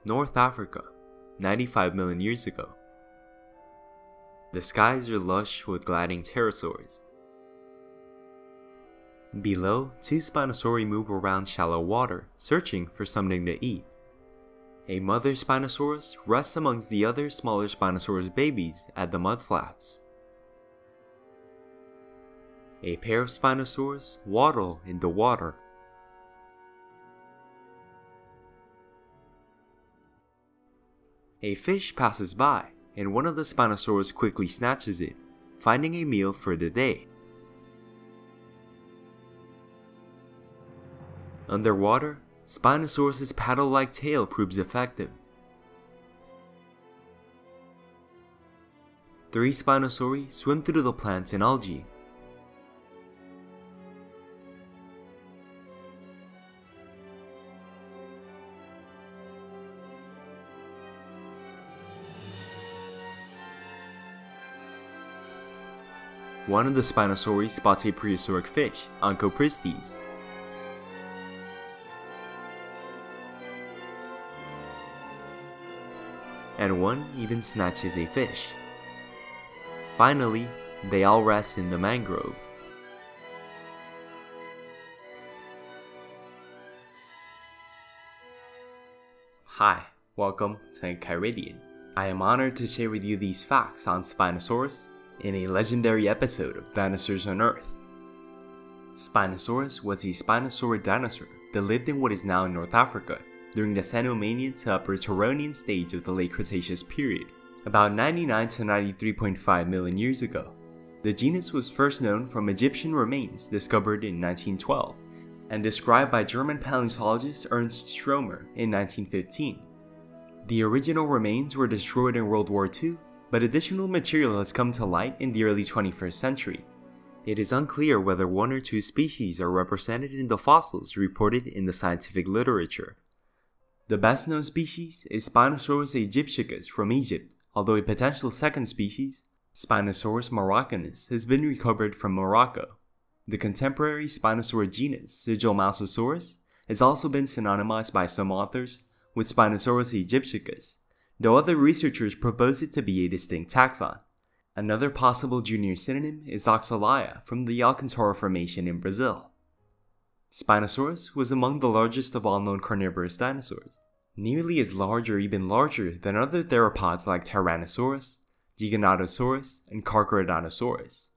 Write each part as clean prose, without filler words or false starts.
North Africa, 95 million years ago. The skies are lush with gliding pterosaurs. Below, two Spinosauri move around shallow water, searching for something to eat. A mother Spinosaurus rests amongst the other smaller Spinosaurus babies at the mudflats. A pair of Spinosaurus waddle in the water. A fish passes by, and one of the Spinosaurus quickly snatches it, finding a meal for the day. Underwater, Spinosaurus' paddle-like tail proves effective. Three Spinosauri swim through the plants and algae. One of the Spinosauri spots a prehistoric fish, Onchopristis. And one even snatches a fish. Finally, they all rest in the mangrove. Hi, welcome to Enchiridion. I am honored to share with you these facts on Spinosaurus in a legendary episode of Dinosaurs Unearthed. Spinosaurus was a Spinosaurid dinosaur that lived in what is now North Africa during the Cenomanian to Upper Turonian stage of the Late Cretaceous period, about 99 to 93.5 million years ago. The genus was first known from Egyptian remains discovered in 1912 and described by German paleontologist Ernst Stromer in 1915. The original remains were destroyed in World War II, but additional material has come to light in the early 21st century. It is unclear whether one or two species are represented in the fossils reported in the scientific literature. The best known species is Spinosaurus aegyptiacus from Egypt, although a potential second species, Spinosaurus maroccanus, has been recovered from Morocco. The contemporary Spinosaurid genus, Sigilmousosaurus, has also been synonymized by some authors with Spinosaurus aegyptiacus, though other researchers propose it to be a distinct taxon. Another possible junior synonym is Oxalia from the Alcantara Formation in Brazil. Spinosaurus was among the largest of all known carnivorous dinosaurs, nearly as large or even larger than other theropods like Tyrannosaurus, Giganotosaurus, and Carcharodontosaurus.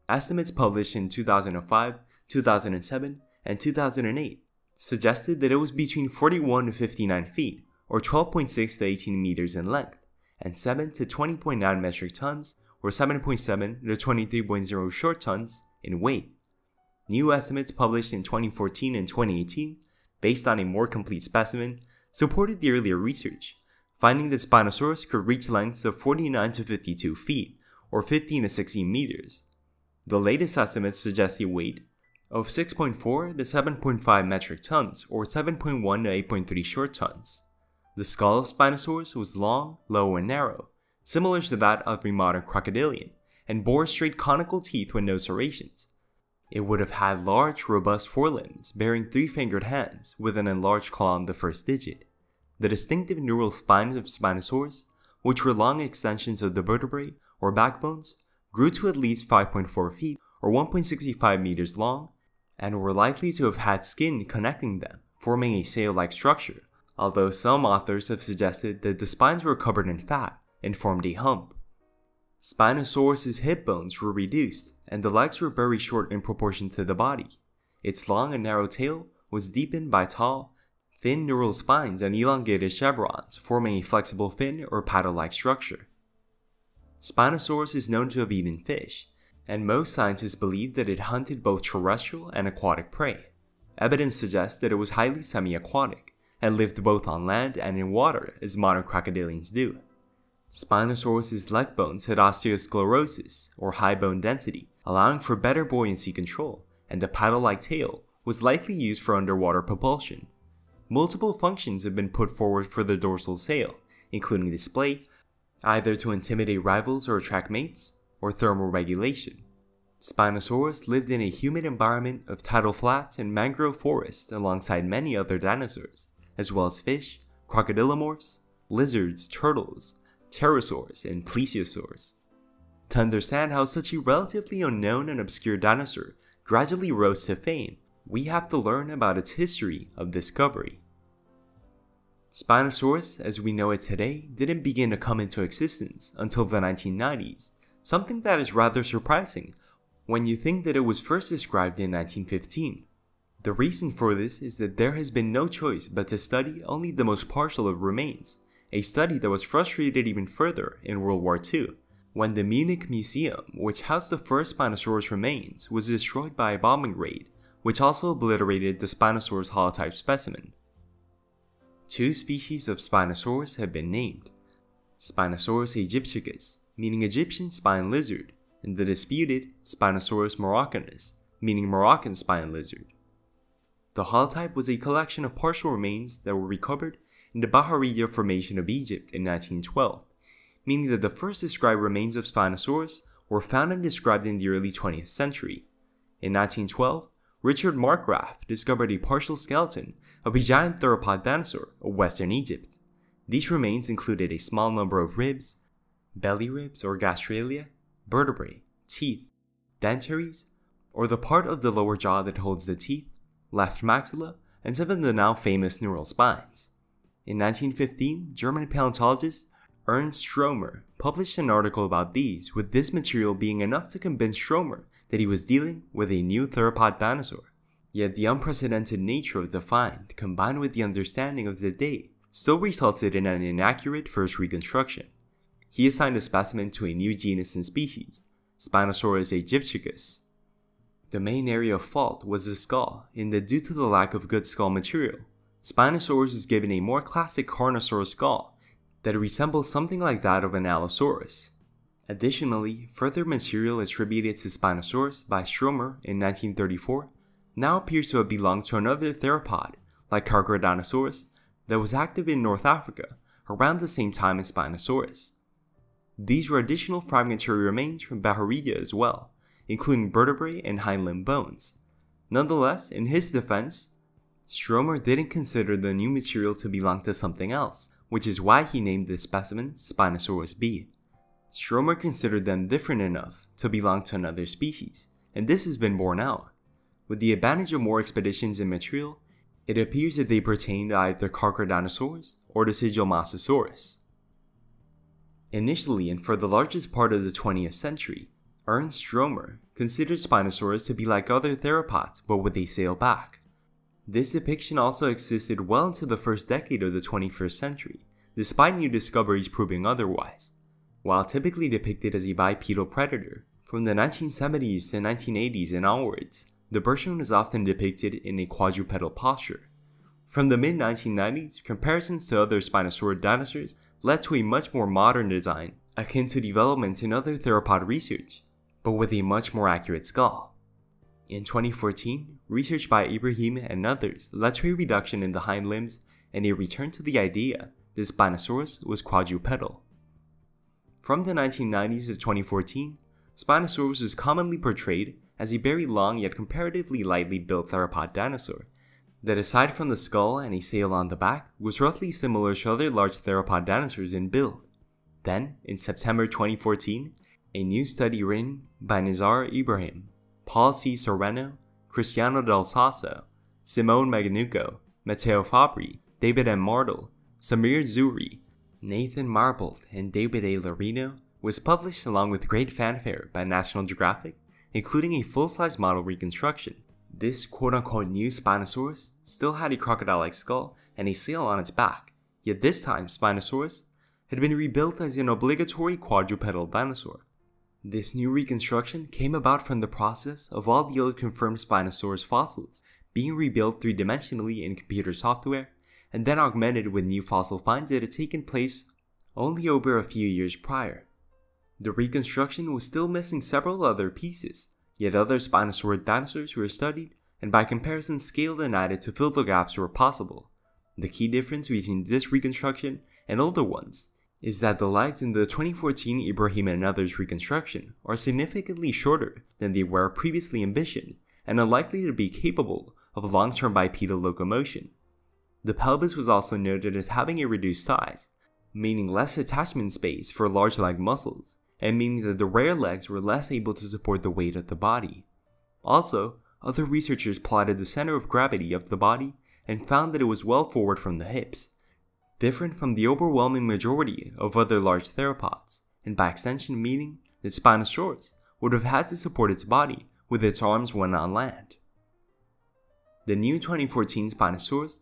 Estimates published in 2005, 2007, and 2008 suggested that it was between 41 to 59 feet, or 12.6 to 18 meters in length, and 7 to 20.9 metric tons, or 7.7 to 23.0 short tons, in weight. New estimates published in 2014 and 2018, based on a more complete specimen, supported the earlier research, finding that Spinosaurus could reach lengths of 49 to 52 feet, or 15 to 16 meters. The latest estimates suggest a weight of 6.4 to 7.5 metric tons, or 7.1 to 8.3 short tons. The skull of Spinosaurus was long, low, and narrow, similar to that of a modern crocodilian, and bore straight conical teeth with no serrations. It would have had large, robust forelimbs bearing three-fingered hands with an enlarged claw on the first digit. The distinctive neural spines of Spinosaurus, which were long extensions of the vertebrae or backbones, grew to at least 5.4 feet or 1.65 meters long, and were likely to have had skin connecting them, forming a sail-like structure, although some authors have suggested that the spines were covered in fat and formed a hump. Spinosaurus' hip bones were reduced, and the legs were very short in proportion to the body. Its long and narrow tail was deepened by tall, thin neural spines and elongated chevrons, forming a flexible fin or paddle-like structure. Spinosaurus is known to have eaten fish, and most scientists believe that it hunted both terrestrial and aquatic prey. Evidence suggests that it was highly semi-aquatic, and lived both on land and in water as modern crocodilians do. Spinosaurus' leg bones had osteosclerosis, or high bone density, allowing for better buoyancy control, and the paddle-like tail was likely used for underwater propulsion. Multiple functions have been put forward for the dorsal sail, including display, either to intimidate rivals or attract mates, or thermal regulation. Spinosaurus lived in a humid environment of tidal flats and mangrove forests alongside many other dinosaurs, as well as fish, crocodilomorphs, lizards, turtles, pterosaurs, and plesiosaurs. To understand how such a relatively unknown and obscure dinosaur gradually rose to fame, we have to learn about its history of discovery. Spinosaurus, as we know it today, didn't begin to come into existence until the 1990s, something that is rather surprising when you think that it was first described in 1915. The reason for this is that there has been no choice but to study only the most partial of remains, a study that was frustrated even further in World War II, when the Munich Museum, which housed the first Spinosaurus remains, was destroyed by a bombing raid, which also obliterated the Spinosaurus holotype specimen. Two species of Spinosaurus have been named: Spinosaurus aegyptiacus, meaning Egyptian spine lizard, and the disputed Spinosaurus moroccanus, meaning Moroccan spine lizard. The holotype was a collection of partial remains that were recovered in the Bahariya Formation of Egypt in 1912, meaning that the first described remains of Spinosaurus were found and described in the early 20th century. In 1912, Richard Markgraf discovered a partial skeleton of a giant theropod dinosaur of Western Egypt. These remains included a small number of ribs, belly ribs or gastralia, vertebrae, teeth, dentaries, or the part of the lower jaw that holds the teeth, left maxilla, and some of the now famous neural spines. In 1915, German paleontologist Ernst Stromer published an article about these, with this material being enough to convince Stromer that he was dealing with a new theropod dinosaur. Yet the unprecedented nature of the find, combined with the understanding of the date, still resulted in an inaccurate first reconstruction. He assigned the specimen to a new genus and species, Spinosaurus aegyptiacus. The main area of fault was the skull, in that due to the lack of good skull material, Spinosaurus was given a more classic Carnosaurus skull that resembles something like that of an Allosaurus. Additionally, further material attributed to Spinosaurus by Stromer in 1934 now appears to have belonged to another theropod, like Carcharodontosaurus, that was active in North Africa around the same time as Spinosaurus. These were additional fragmentary remains from Bahariya as well, including vertebrae and hind limb bones. Nonetheless, in his defense, Stromer didn't consider the new material to belong to something else, which is why he named this specimen Spinosaurus B. Stromer considered them different enough to belong to another species, and this has been borne out. With the advantage of more expeditions and material, it appears that they pertain to either Carcharodontosaurus or the Sigilomastosaurus. Initially, and for the largest part of the 20th century, Ernst Stromer considered Spinosaurus to be like other theropods but with a sail back. This depiction also existed well into the first decade of the 21st century, despite new discoveries proving otherwise. While typically depicted as a bipedal predator, from the 1970s to 1980s and onwards, the version is often depicted in a quadrupedal posture. From the mid-1990s, comparisons to other Spinosaurid dinosaurs led to a much more modern design, akin to developments in other theropod research, but with a much more accurate skull. In 2014, research by Ibrahim and others led to a reduction in the hind limbs and a return to the idea that Spinosaurus was quadrupedal. From the 1990s to 2014, Spinosaurus is commonly portrayed as a very long yet comparatively lightly built theropod dinosaur that, aside from the skull and a sail on the back, was roughly similar to other large theropod dinosaurs in build. Then, in September 2014, a new study written by Nizar Ibrahim, Paul C. Sereno, Cristiano Del Sasso, Simone Maganuco, Matteo Fabri, David M. Martel, Samir Zuri, Nathan Marbold, and David A. Larino was published along with great fanfare by National Geographic, including a full-size model reconstruction. This quote-unquote new Spinosaurus still had a crocodile-like skull and a sail on its back, yet this time Spinosaurus had been rebuilt as an obligatory quadrupedal dinosaur. This new reconstruction came about from the process of all the old confirmed Spinosaurus fossils being rebuilt three-dimensionally in computer software, and then augmented with new fossil finds that had taken place only over a few years prior. The reconstruction was still missing several other pieces, yet other Spinosaurid dinosaurs were studied and by comparison scaled and added to fill the gaps where possible. The key difference between this reconstruction and older ones is that the legs in the 2014 Ibrahim and others reconstruction are significantly shorter than they were previously envisioned and unlikely to be capable of long-term bipedal locomotion. The pelvis was also noted as having a reduced size, meaning less attachment space for large leg muscles, and meaning that the rear legs were less able to support the weight of the body. Also, other researchers plotted the center of gravity of the body and found that it was well forward from the hips, different from the overwhelming majority of other large theropods, and by extension meaning that Spinosaurus would have had to support its body with its arms when on land. The new 2014 Spinosaurus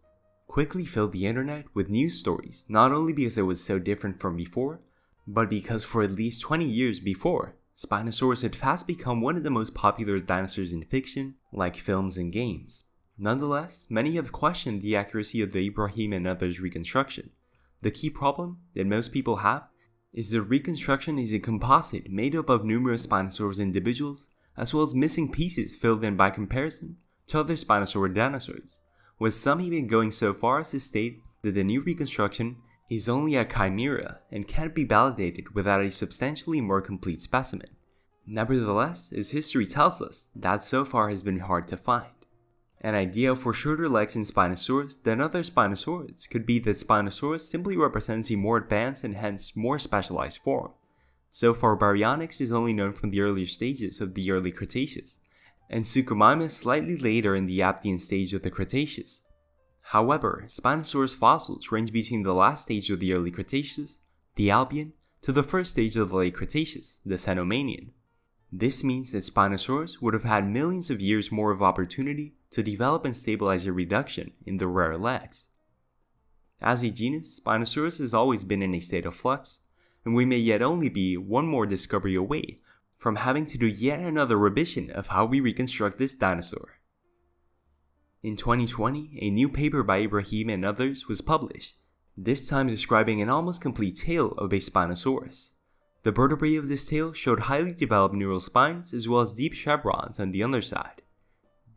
quickly filled the internet with news stories, not only because it was so different from before, but because for at least 20 years before, Spinosaurus had fast become one of the most popular dinosaurs in fiction, like films and games. Nonetheless, many have questioned the accuracy of the Ibrahim and others' reconstruction. The key problem that most people have is the reconstruction is a composite made up of numerous Spinosaurus individuals, as well as missing pieces filled in by comparison to other Spinosaurus dinosaurs, with some even going so far as to state that the new reconstruction is only a chimera and can't be validated without a substantially more complete specimen. Nevertheless, as history tells us, that so far has been hard to find. An idea for shorter legs in Spinosaurus than other Spinosaurids could be that Spinosaurus simply represents a more advanced and hence more specialized form. So far, Baryonyx is only known from the earlier stages of the early Cretaceous, and Suchomimus slightly later in the Aptian stage of the Cretaceous. However, Spinosaurus fossils range between the last stage of the early Cretaceous, the Albian, to the first stage of the late Cretaceous, the Cenomanian. This means that Spinosaurus would have had millions of years more of opportunity to develop and stabilize a reduction in the rear legs. As a genus, Spinosaurus has always been in a state of flux, and we may yet only be one more discovery away from having to do yet another revision of how we reconstruct this dinosaur. In 2020, a new paper by Ibrahim and others was published, this time describing an almost complete tail of a Spinosaurus. The vertebrae of this tail showed highly developed neural spines as well as deep chevrons on the underside.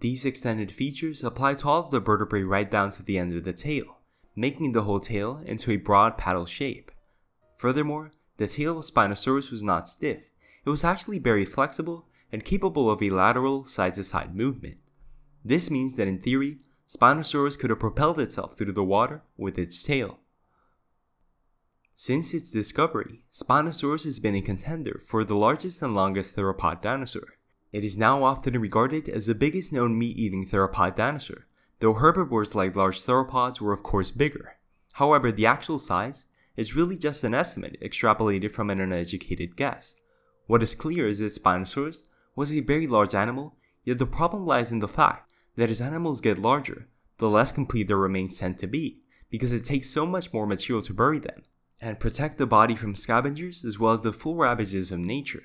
These extended features apply to all of the vertebrae right down to the end of the tail, making the whole tail into a broad paddle shape. Furthermore, the tail of Spinosaurus was not stiff. It was actually very flexible and capable of a lateral side-to-side movement. This means that in theory, Spinosaurus could have propelled itself through the water with its tail. Since its discovery, Spinosaurus has been a contender for the largest and longest theropod dinosaur. It is now often regarded as the biggest known meat-eating theropod dinosaur, though herbivores like large theropods were of course bigger. However, the actual size is really just an estimate extrapolated from an uneducated guess. What is clear is that Spinosaurus was a very large animal, yet the problem lies in the fact that as animals get larger, the less complete their remains tend to be, because it takes so much more material to bury them, and protect the body from scavengers as well as the full ravages of nature.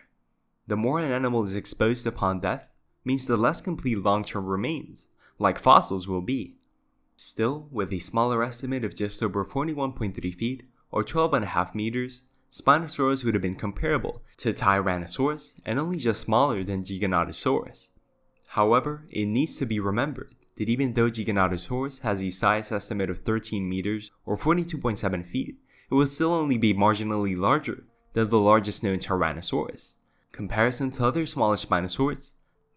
The more an animal is exposed upon death, means the less complete long-term remains, like fossils, will be. Still, with a smaller estimate of just over 41.3 feet, or 12.5 meters, Spinosaurus would have been comparable to Tyrannosaurus and only just smaller than Giganotosaurus. However, it needs to be remembered that even though Giganotosaurus has a size estimate of 13 meters or 42.7 feet, it will still only be marginally larger than the largest known Tyrannosaurus. Comparison to other smaller Spinosaurids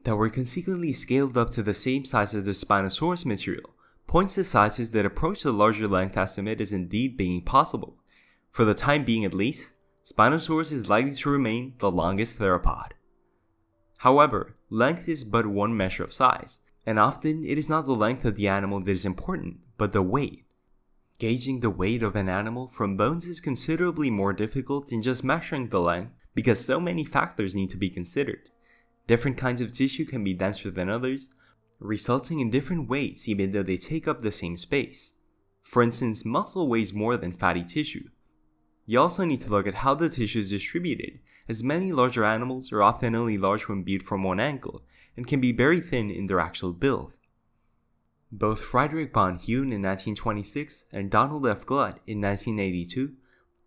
that were consequently scaled up to the same size as the Spinosaurus material points to sizes that approach the larger length estimate as indeed being possible. For the time being at least, Spinosaurus is likely to remain the longest theropod. However, length is but one measure of size, and often it is not the length of the animal that is important, but the weight. Gauging the weight of an animal from bones is considerably more difficult than just measuring the length because so many factors need to be considered. Different kinds of tissue can be denser than others, resulting in different weights even though they take up the same space. For instance, muscle weighs more than fatty tissue. You also need to look at how the tissue is distributed, as many larger animals are often only large when viewed from one angle and can be very thin in their actual build. Both Friedrich von Huene in 1926 and Donald F. Glutt in 1982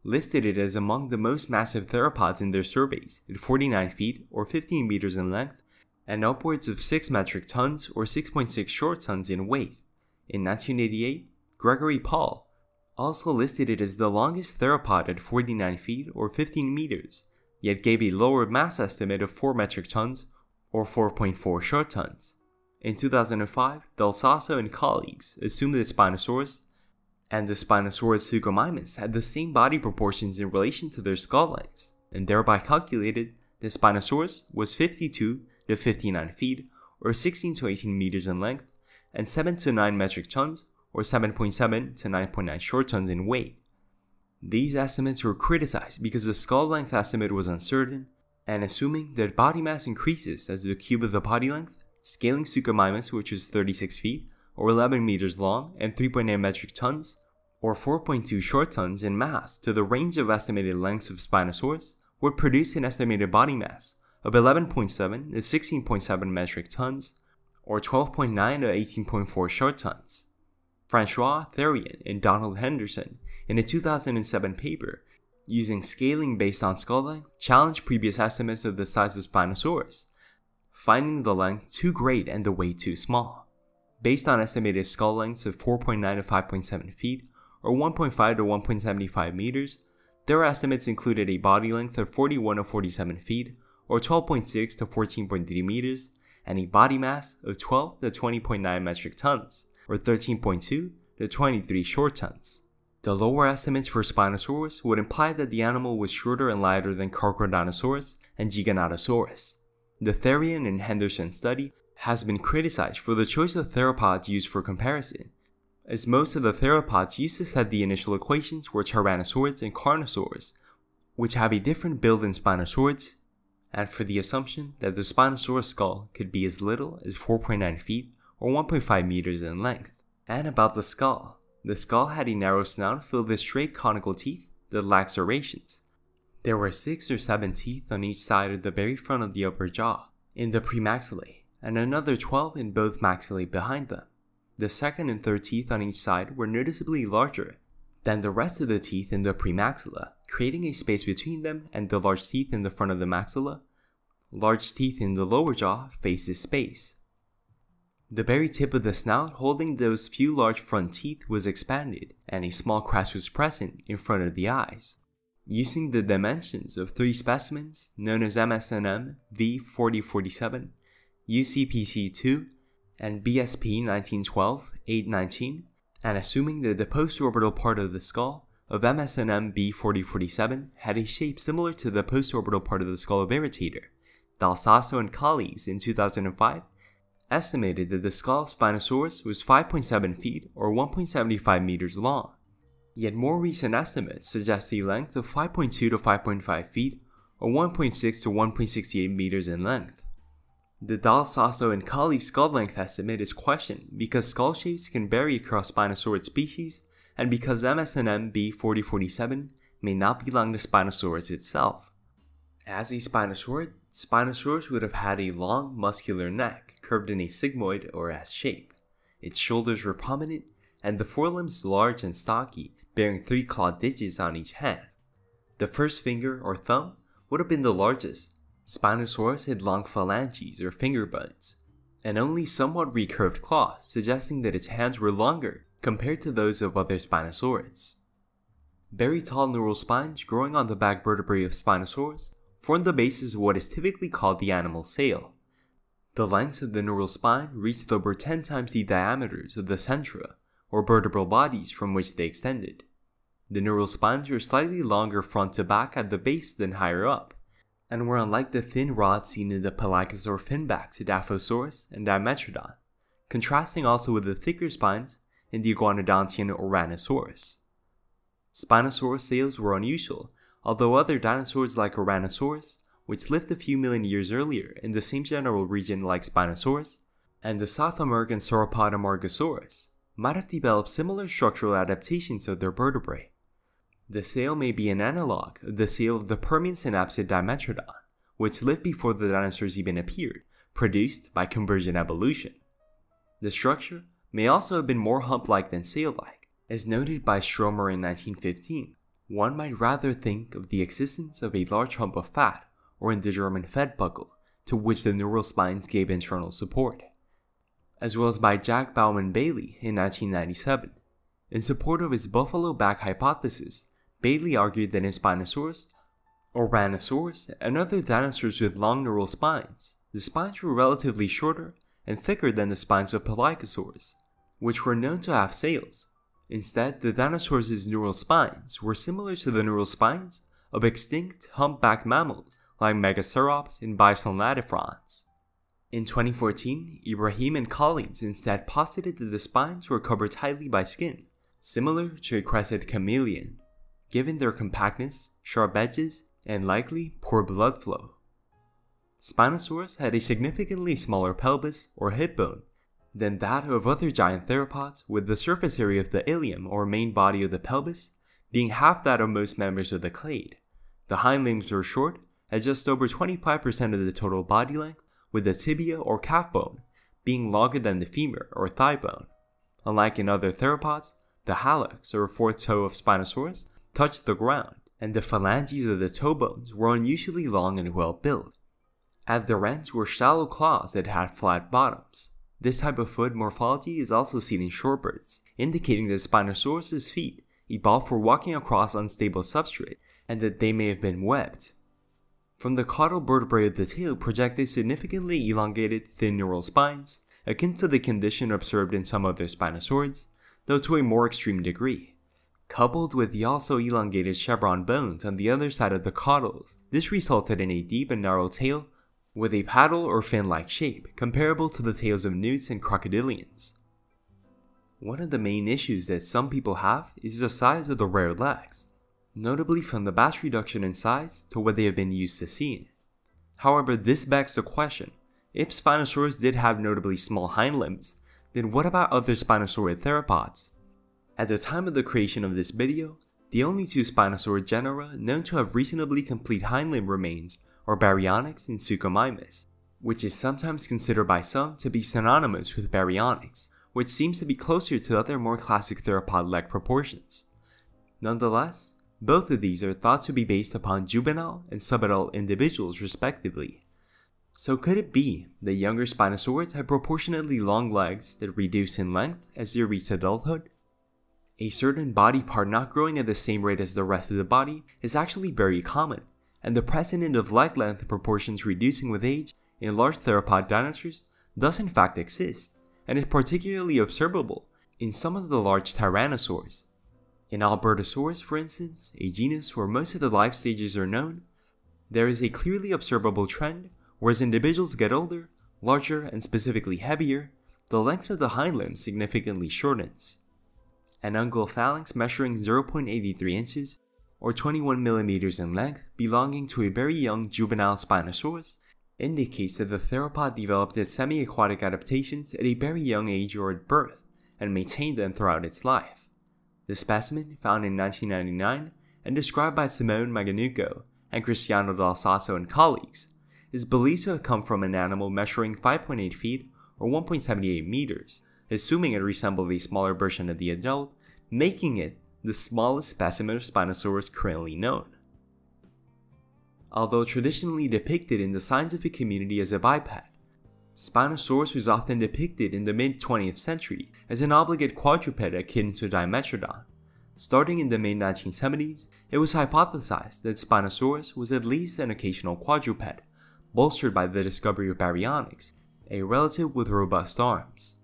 listed it as among the most massive theropods in their surveys at 49 feet or 15 meters in length and upwards of 6 metric tons or 6.6 short tons in weight. In 1988, Gregory Paul also listed it as the longest theropod at 49 feet or 15 meters, yet gave a lower mass estimate of 4 metric tons or 4.4 short tons. In 2005, Del Sasso and colleagues assumed that Spinosaurus and the Spinosaurus suchomimus had the same body proportions in relation to their skull lengths, and thereby calculated that Spinosaurus was 52 to 59 feet, or 16 to 18 meters in length, and 7 to 9 metric tons, or 7.7 to 9.9 short tons in weight. These estimates were criticized because the skull length estimate was uncertain, and assuming that body mass increases as the cube of the body length, scaling Suchomimus, which was 36 feet, or 11 meters long, and 3.9 metric tons, or 4.2 short tons in mass to the range of estimated lengths of Spinosaurus, would produce an estimated body mass of 11.7 to 16.7 metric tons, or 12.9 to 18.4 short tons. François Therrien and Donald Henderson, in a 2007 paper, using scaling based on skull length, challenged previous estimates of the size of Spinosaurus, finding the length too great and the weight too small. Based on estimated skull lengths of 4.9 to 5.7 feet, or 1.5 to 1.75 meters, their estimates included a body length of 41 to 47 feet, or 12.6 to 14.3 meters, and a body mass of 12 to 20.9 metric tons, or 13.2 to 23 short tons. The lower estimates for Spinosaurus would imply that the animal was shorter and lighter than Carcharodontosaurus and Giganotosaurus. The Therrien and Henderson study has been criticized for the choice of theropods used for comparison, as most of the theropods used to set the initial equations were Tyrannosaurus and Carnosaurus, which have a different build than Spinosaurus, and for the assumption that the Spinosaurus skull could be as little as 4.9 feet or 1.5 meters in length. And about the skull had a narrow snout filled with straight conical teeth that lacked serrations. There were 6 or 7 teeth on each side of the very front of the upper jaw, in the premaxillae, and another 12 in both maxillae behind them. The second and third teeth on each side were noticeably larger than the rest of the teeth in the premaxilla, creating a space between them and the large teeth in the front of the maxilla. Large teeth in the lower jaw face this space. The very tip of the snout holding those few large front teeth was expanded, and a small crest was present in front of the eyes. Using the dimensions of 3 specimens known as MSNM V4047, UCPC2, and BSP 1912-819, and assuming that the postorbital part of the skull of MSNM B4047 had a shape similar to the postorbital part of the skull of Irritator, Dal Sasso and colleagues in 2005 estimated that the skull of Spinosaurus was 5.7 feet or 1.75 meters long. Yet more recent estimates suggest a length of 5.2 to 5.5 feet or 1.6 to 1.68 meters in length. The Dal Sasso and colleagues skull length estimate is questioned because skull shapes can vary across Spinosaurid species and because MSNM B4047 may not belong to Spinosaurus itself. As a Spinosaurid, Spinosaurus would have had a long, muscular neck curved in a sigmoid or S shape. Its shoulders were prominent, and the forelimbs large and stocky, bearing 3 clawed digits on each hand. The first finger or thumb would have been the largest. Spinosaurus had long phalanges or finger buds, and only somewhat recurved claws, suggesting that its hands were longer compared to those of other Spinosaurids. Very tall neural spines growing on the back vertebrae of Spinosaurus formed the basis of what is typically called the animal sail. The lengths of the neural spine reached over 10 times the diameters of the centra, or vertebral bodies from which they extended. The neural spines were slightly longer front to back at the base than higher up, and were unlike the thin rods seen in the Pelycosaur finbacks of Dilophosaurus and Dimetrodon, contrasting also with the thicker spines in the Iguanodontian Oranosaurus. Spinosaurus sails were unusual, although other dinosaurs like Oranosaurus, which lived a few million years earlier in the same general region like Spinosaurus, and the South American sauropod Amargasaurus, might have developed similar structural adaptations of their vertebrae. The sail may be an analog of the sail of the Permian synapsid Dimetrodon, which lived before the dinosaurs even appeared, produced by convergent evolution. The structure may also have been more hump-like than sail-like. As noted by Stromer in 1915, one might rather think of the existence of a large hump of fat or in the German Fed buckle, to which the neural spines gave internal support, as well as by Jack Bauman Bailey in 1997. In support of his buffalo back hypothesis, Bailey argued that in Spinosaurus, Oranosaurus, and other dinosaurs with long neural spines, the spines were relatively shorter and thicker than the spines of Pelycosaurs, which were known to have sails. Instead, the dinosaurs' neural spines were similar to the neural spines of extinct humpback mammals like Megacerops and Bisolnatifrons. In 2014, Ibrahim and colleagues instead posited that the spines were covered tightly by skin, similar to a crested chameleon, given their compactness, sharp edges, and likely poor blood flow. Spinosaurus had a significantly smaller pelvis or hip bone than that of other giant theropods, with the surface area of the ilium or main body of the pelvis being half that of most members of the clade. The hind limbs were short at just over 25% of the total body length, with the tibia or calf bone being longer than the femur or thigh bone. Unlike in other theropods, the hallux or fourth toe of Spinosaurus touched the ground, and the phalanges of the toe bones were unusually long and well built. At their ends were shallow claws that had flat bottoms. This type of foot morphology is also seen in shorebirds, indicating that Spinosaurus' feet evolved for walking across unstable substrate and that they may have been webbed. From the caudal vertebrae of the tail projected significantly elongated thin neural spines, akin to the condition observed in some other spinosaurids, though to a more extreme degree. Coupled with the also elongated chevron bones on the other side of the caudals, this resulted in a deep and narrow tail with a paddle or fin-like shape, comparable to the tails of newts and crocodilians. One of the main issues that some people have is the size of the rear legs, notably from the vast reduction in size to what they have been used to seeing. However, this begs the question, if Spinosaurus did have notably small hind limbs, then what about other Spinosaurid theropods? At the time of the creation of this video, the only two Spinosaurid genera known to have reasonably complete hind limb remains are Baryonyx and Suchomimus, which is sometimes considered by some to be synonymous with Baryonyx, which seems to be closer to other more classic theropod leg proportions. Nonetheless, both of these are thought to be based upon juvenile and subadult individuals respectively. So could it be that younger Spinosaurids have proportionately long legs that reduce in length as they reach adulthood? A certain body part not growing at the same rate as the rest of the body is actually very common, and the precedent of leg length proportions reducing with age in large theropod dinosaurs does in fact exist, and is particularly observable in some of the large tyrannosaurs. In Albertosaurus, for instance, a genus where most of the life stages are known, there is a clearly observable trend where as individuals get older, larger, and specifically heavier, the length of the hind limb significantly shortens. An ungual phalanx measuring 0.83 inches or 21 millimeters in length belonging to a very young juvenile Spinosaurus indicates that the theropod developed its semi-aquatic adaptations at a very young age or at birth and maintained them throughout its life. The specimen, found in 1999 and described by Simone Maganuco and Cristiano Dal Sasso and colleagues, is believed to have come from an animal measuring 5.8 feet or 1.78 meters, assuming it resembled a smaller version of the adult, making it the smallest specimen of Spinosaurus currently known. Although traditionally depicted in the scientific community as a biped, Spinosaurus was often depicted in the mid-20th century as an obligate quadruped akin to Dimetrodon. Starting in the mid-1970s, it was hypothesized that Spinosaurus was at least an occasional quadruped, bolstered by the discovery of Baryonyx, a relative with robust arms.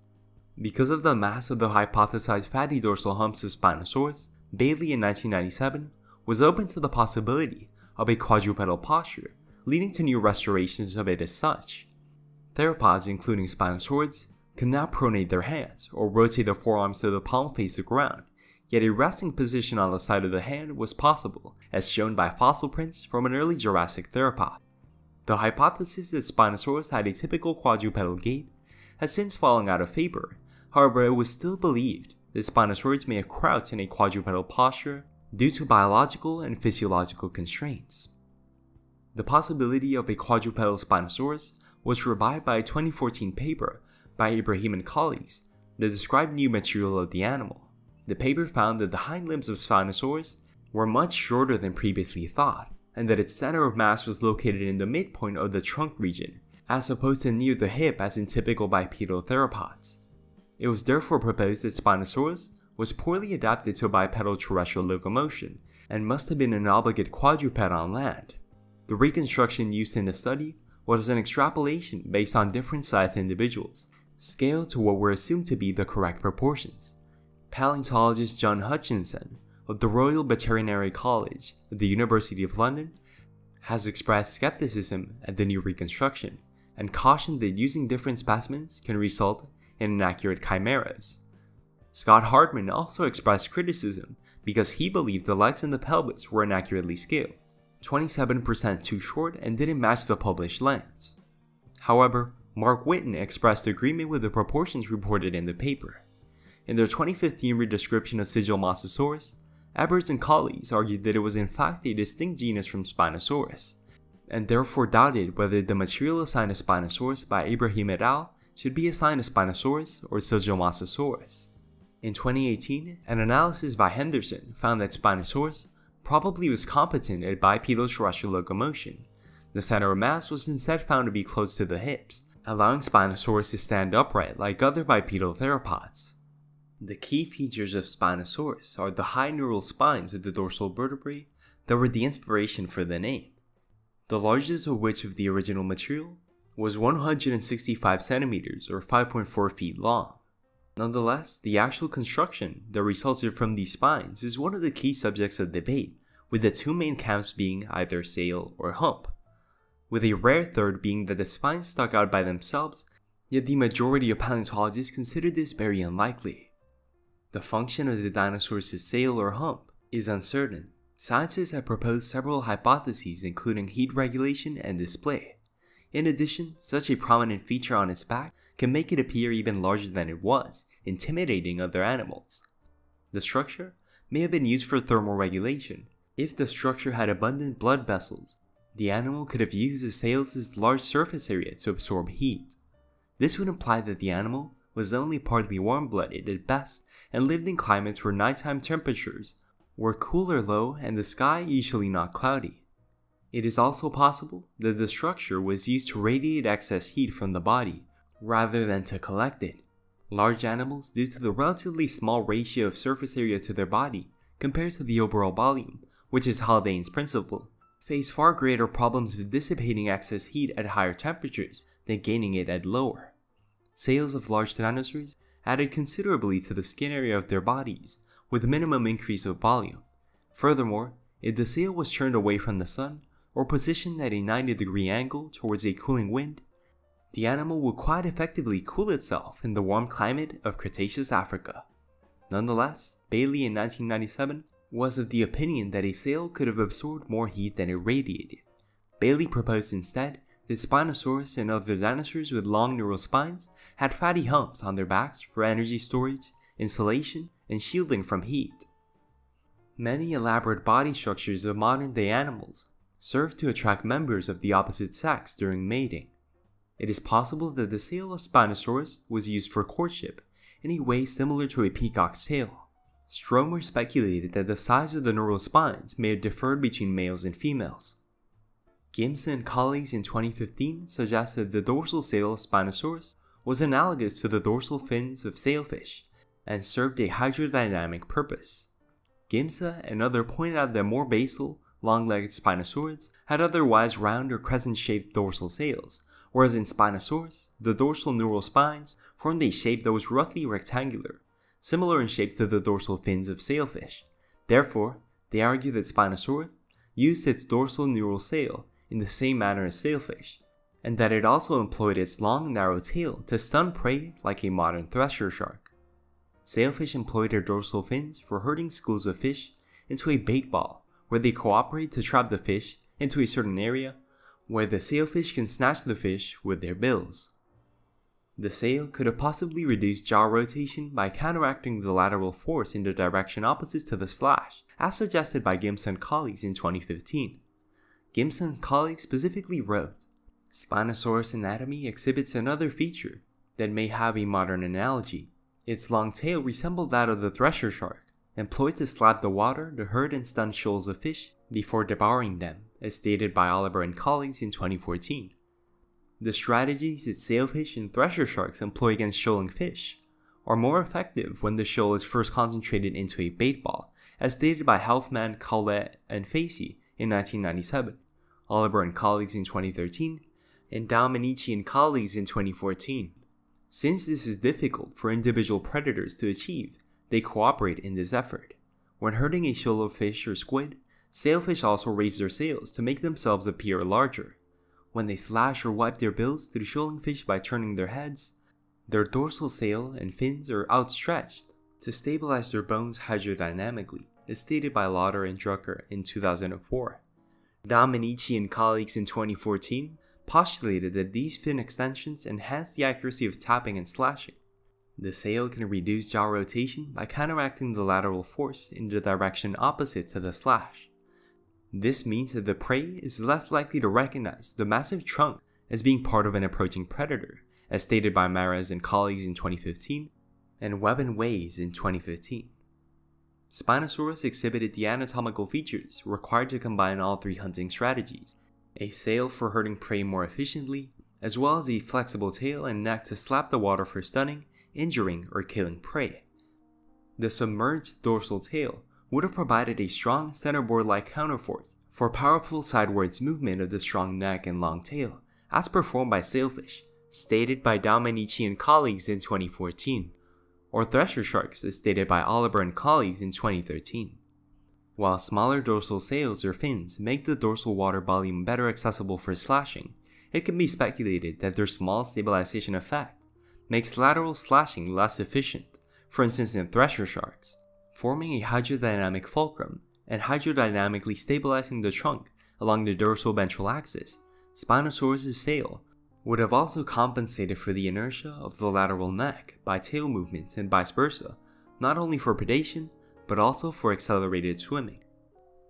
Because of the mass of the hypothesized fatty dorsal humps of Spinosaurus, Bailey in 1997 was open to the possibility of a quadrupedal posture, leading to new restorations of it as such. Theropods, including Spinosaurids, can now pronate their hands or rotate their forearms so the palm face the ground, yet a resting position on the side of the hand was possible, as shown by fossil prints from an early Jurassic theropod. The hypothesis that Spinosaurus had a typical quadrupedal gait has since fallen out of favor. However, it was still believed that Spinosaurids may have crouched in a quadrupedal posture due to biological and physiological constraints. The possibility of a quadrupedal Spinosaurus was revived by a 2014 paper by Ibrahim and colleagues that described new material of the animal. The paper found that the hind limbs of Spinosaurus were much shorter than previously thought, and that its center of mass was located in the midpoint of the trunk region, as opposed to near the hip as in typical bipedal theropods. It was therefore proposed that Spinosaurus was poorly adapted to bipedal terrestrial locomotion and must have been an obligate quadruped on land. The reconstruction used in the study was an extrapolation based on different sized individuals, scaled to what were assumed to be the correct proportions. Paleontologist John Hutchinson of the Royal Veterinary College of the University of London has expressed skepticism at the new reconstruction and cautioned that using different specimens can result in inaccurate chimeras. Scott Hardman also expressed criticism because he believed the legs and the pelvis were inaccurately scaled, 27% too short and didn't match the published lengths. However, Mark Whitten expressed agreement with the proportions reported in the paper. In their 2015 redescription of Sigilomosasaurus, Eberts and colleagues argued that it was in fact a distinct genus from Spinosaurus, and therefore doubted whether the material assigned to Spinosaurus by Ibrahim et al. Should be assigned to Spinosaurus or Sigilomosasaurus. In 2018, an analysis by Henderson found that Spinosaurus probably was competent at bipedal terrestrial locomotion. The center of mass was instead found to be close to the hips, allowing Spinosaurus to stand upright like other bipedal theropods. The key features of Spinosaurus are the high neural spines of the dorsal vertebrae that were the inspiration for the name, the largest of which of the original material was 165 centimeters or 5.4 feet long. Nonetheless, the actual construction that resulted from these spines is one of the key subjects of debate, with the two main camps being either sail or hump, with a rare third being that the spines stuck out by themselves, yet the majority of paleontologists consider this very unlikely. The function of the dinosaur's sail or hump is uncertain. Scientists have proposed several hypotheses including heat regulation and display. In addition, such a prominent feature on its back can make it appear even larger than it was, intimidating other animals. The structure may have been used for thermal regulation. If the structure had abundant blood vessels, the animal could have used the sails' large surface area to absorb heat. This would imply that the animal was only partly warm-blooded at best and lived in climates where nighttime temperatures were cool or low and the sky usually not cloudy. It is also possible that the structure was used to radiate excess heat from the body, rather than to collect it. Large animals, due to the relatively small ratio of surface area to their body compared to the overall volume, which is Haldane's principle, face far greater problems with dissipating excess heat at higher temperatures than gaining it at lower. Sails of large dinosaurs added considerably to the skin area of their bodies, with minimum increase of volume. Furthermore, if the sail was turned away from the sun, or positioned at a 90-degree angle towards a cooling wind, the animal would quite effectively cool itself in the warm climate of Cretaceous Africa. Nonetheless, Bailey in 1997 was of the opinion that a sail could have absorbed more heat than it radiated. Bailey proposed instead that Spinosaurus and other dinosaurs with long neural spines had fatty humps on their backs for energy storage, insulation, and shielding from heat. Many elaborate body structures of modern-day animals serve to attract members of the opposite sex during mating. It is possible that the sail of Spinosaurus was used for courtship in a way similar to a peacock's tail. Stromer speculated that the size of the neural spines may have differed between males and females. Gimsa and colleagues in 2015 suggested the dorsal sail of Spinosaurus was analogous to the dorsal fins of sailfish and served a hydrodynamic purpose. Gimsa and others pointed out that more basal, long-legged Spinosaurids had otherwise round or crescent-shaped dorsal sails, whereas in Spinosaurus, the dorsal neural spines formed a shape that was roughly rectangular, similar in shape to the dorsal fins of sailfish. Therefore, they argue that Spinosaurus used its dorsal neural sail in the same manner as sailfish, and that it also employed its long, narrow tail to stun prey like a modern thresher shark. Sailfish employ their dorsal fins for herding schools of fish into a bait ball, where they cooperate to trap the fish into a certain area where the sailfish can snatch the fish with their bills. The sail could have possibly reduced jaw rotation by counteracting the lateral force in the direction opposite to the slash, as suggested by Gimsa and colleagues in 2015. Gimsa and colleagues specifically wrote, "Spinosaurus anatomy exhibits another feature that may have a modern analogy. Its long tail resembled that of the thresher shark, employed to slap the water to herd and stun shoals of fish before devouring them, as stated by Oliver and colleagues in 2014. The strategies that sailfish and thresher sharks employ against shoaling fish are more effective when the shoal is first concentrated into a bait ball, as stated by Helfman, Collette, and Facey in 1997, Oliver and colleagues in 2013, and Dominici and colleagues in 2014. Since this is difficult for individual predators to achieve, they cooperate in this effort. When hurting a shoal of fish or squid, sailfish also raise their sails to make themselves appear larger. When they slash or wipe their bills through shoaling fish by turning their heads, their dorsal sail and fins are outstretched to stabilize their bones hydrodynamically, as stated by Lauder and Drucker in 2004. Dominici and colleagues in 2014 postulated that these fin extensions enhance the accuracy of tapping and slashing. The sail can reduce jaw rotation by counteracting the lateral force in the direction opposite to the slash. This means that the prey is less likely to recognize the massive trunk as being part of an approaching predator, as stated by Mares and colleagues in 2015 and Webb and Ways in 2015. Spinosaurus exhibited the anatomical features required to combine all three hunting strategies: a sail for hurting prey more efficiently, as well as a flexible tail and neck to slap the water for stunning, injuring, or killing prey. The submerged dorsal tail would have provided a strong centerboard-like counterforce for powerful sidewards movement of the strong neck and long tail, as performed by sailfish, stated by Dominici and colleagues in 2014, or thresher sharks as stated by Oliver and colleagues in 2013. While smaller dorsal sails or fins make the dorsal water volume better accessible for slashing, it can be speculated that their small stabilization effect makes lateral slashing less efficient, for instance in thresher sharks, forming a hydrodynamic fulcrum and hydrodynamically stabilizing the trunk along the dorsal ventral axis. Spinosaurus' sail would have also compensated for the inertia of the lateral neck by tail movements and vice versa, not only for predation, but also for accelerated swimming.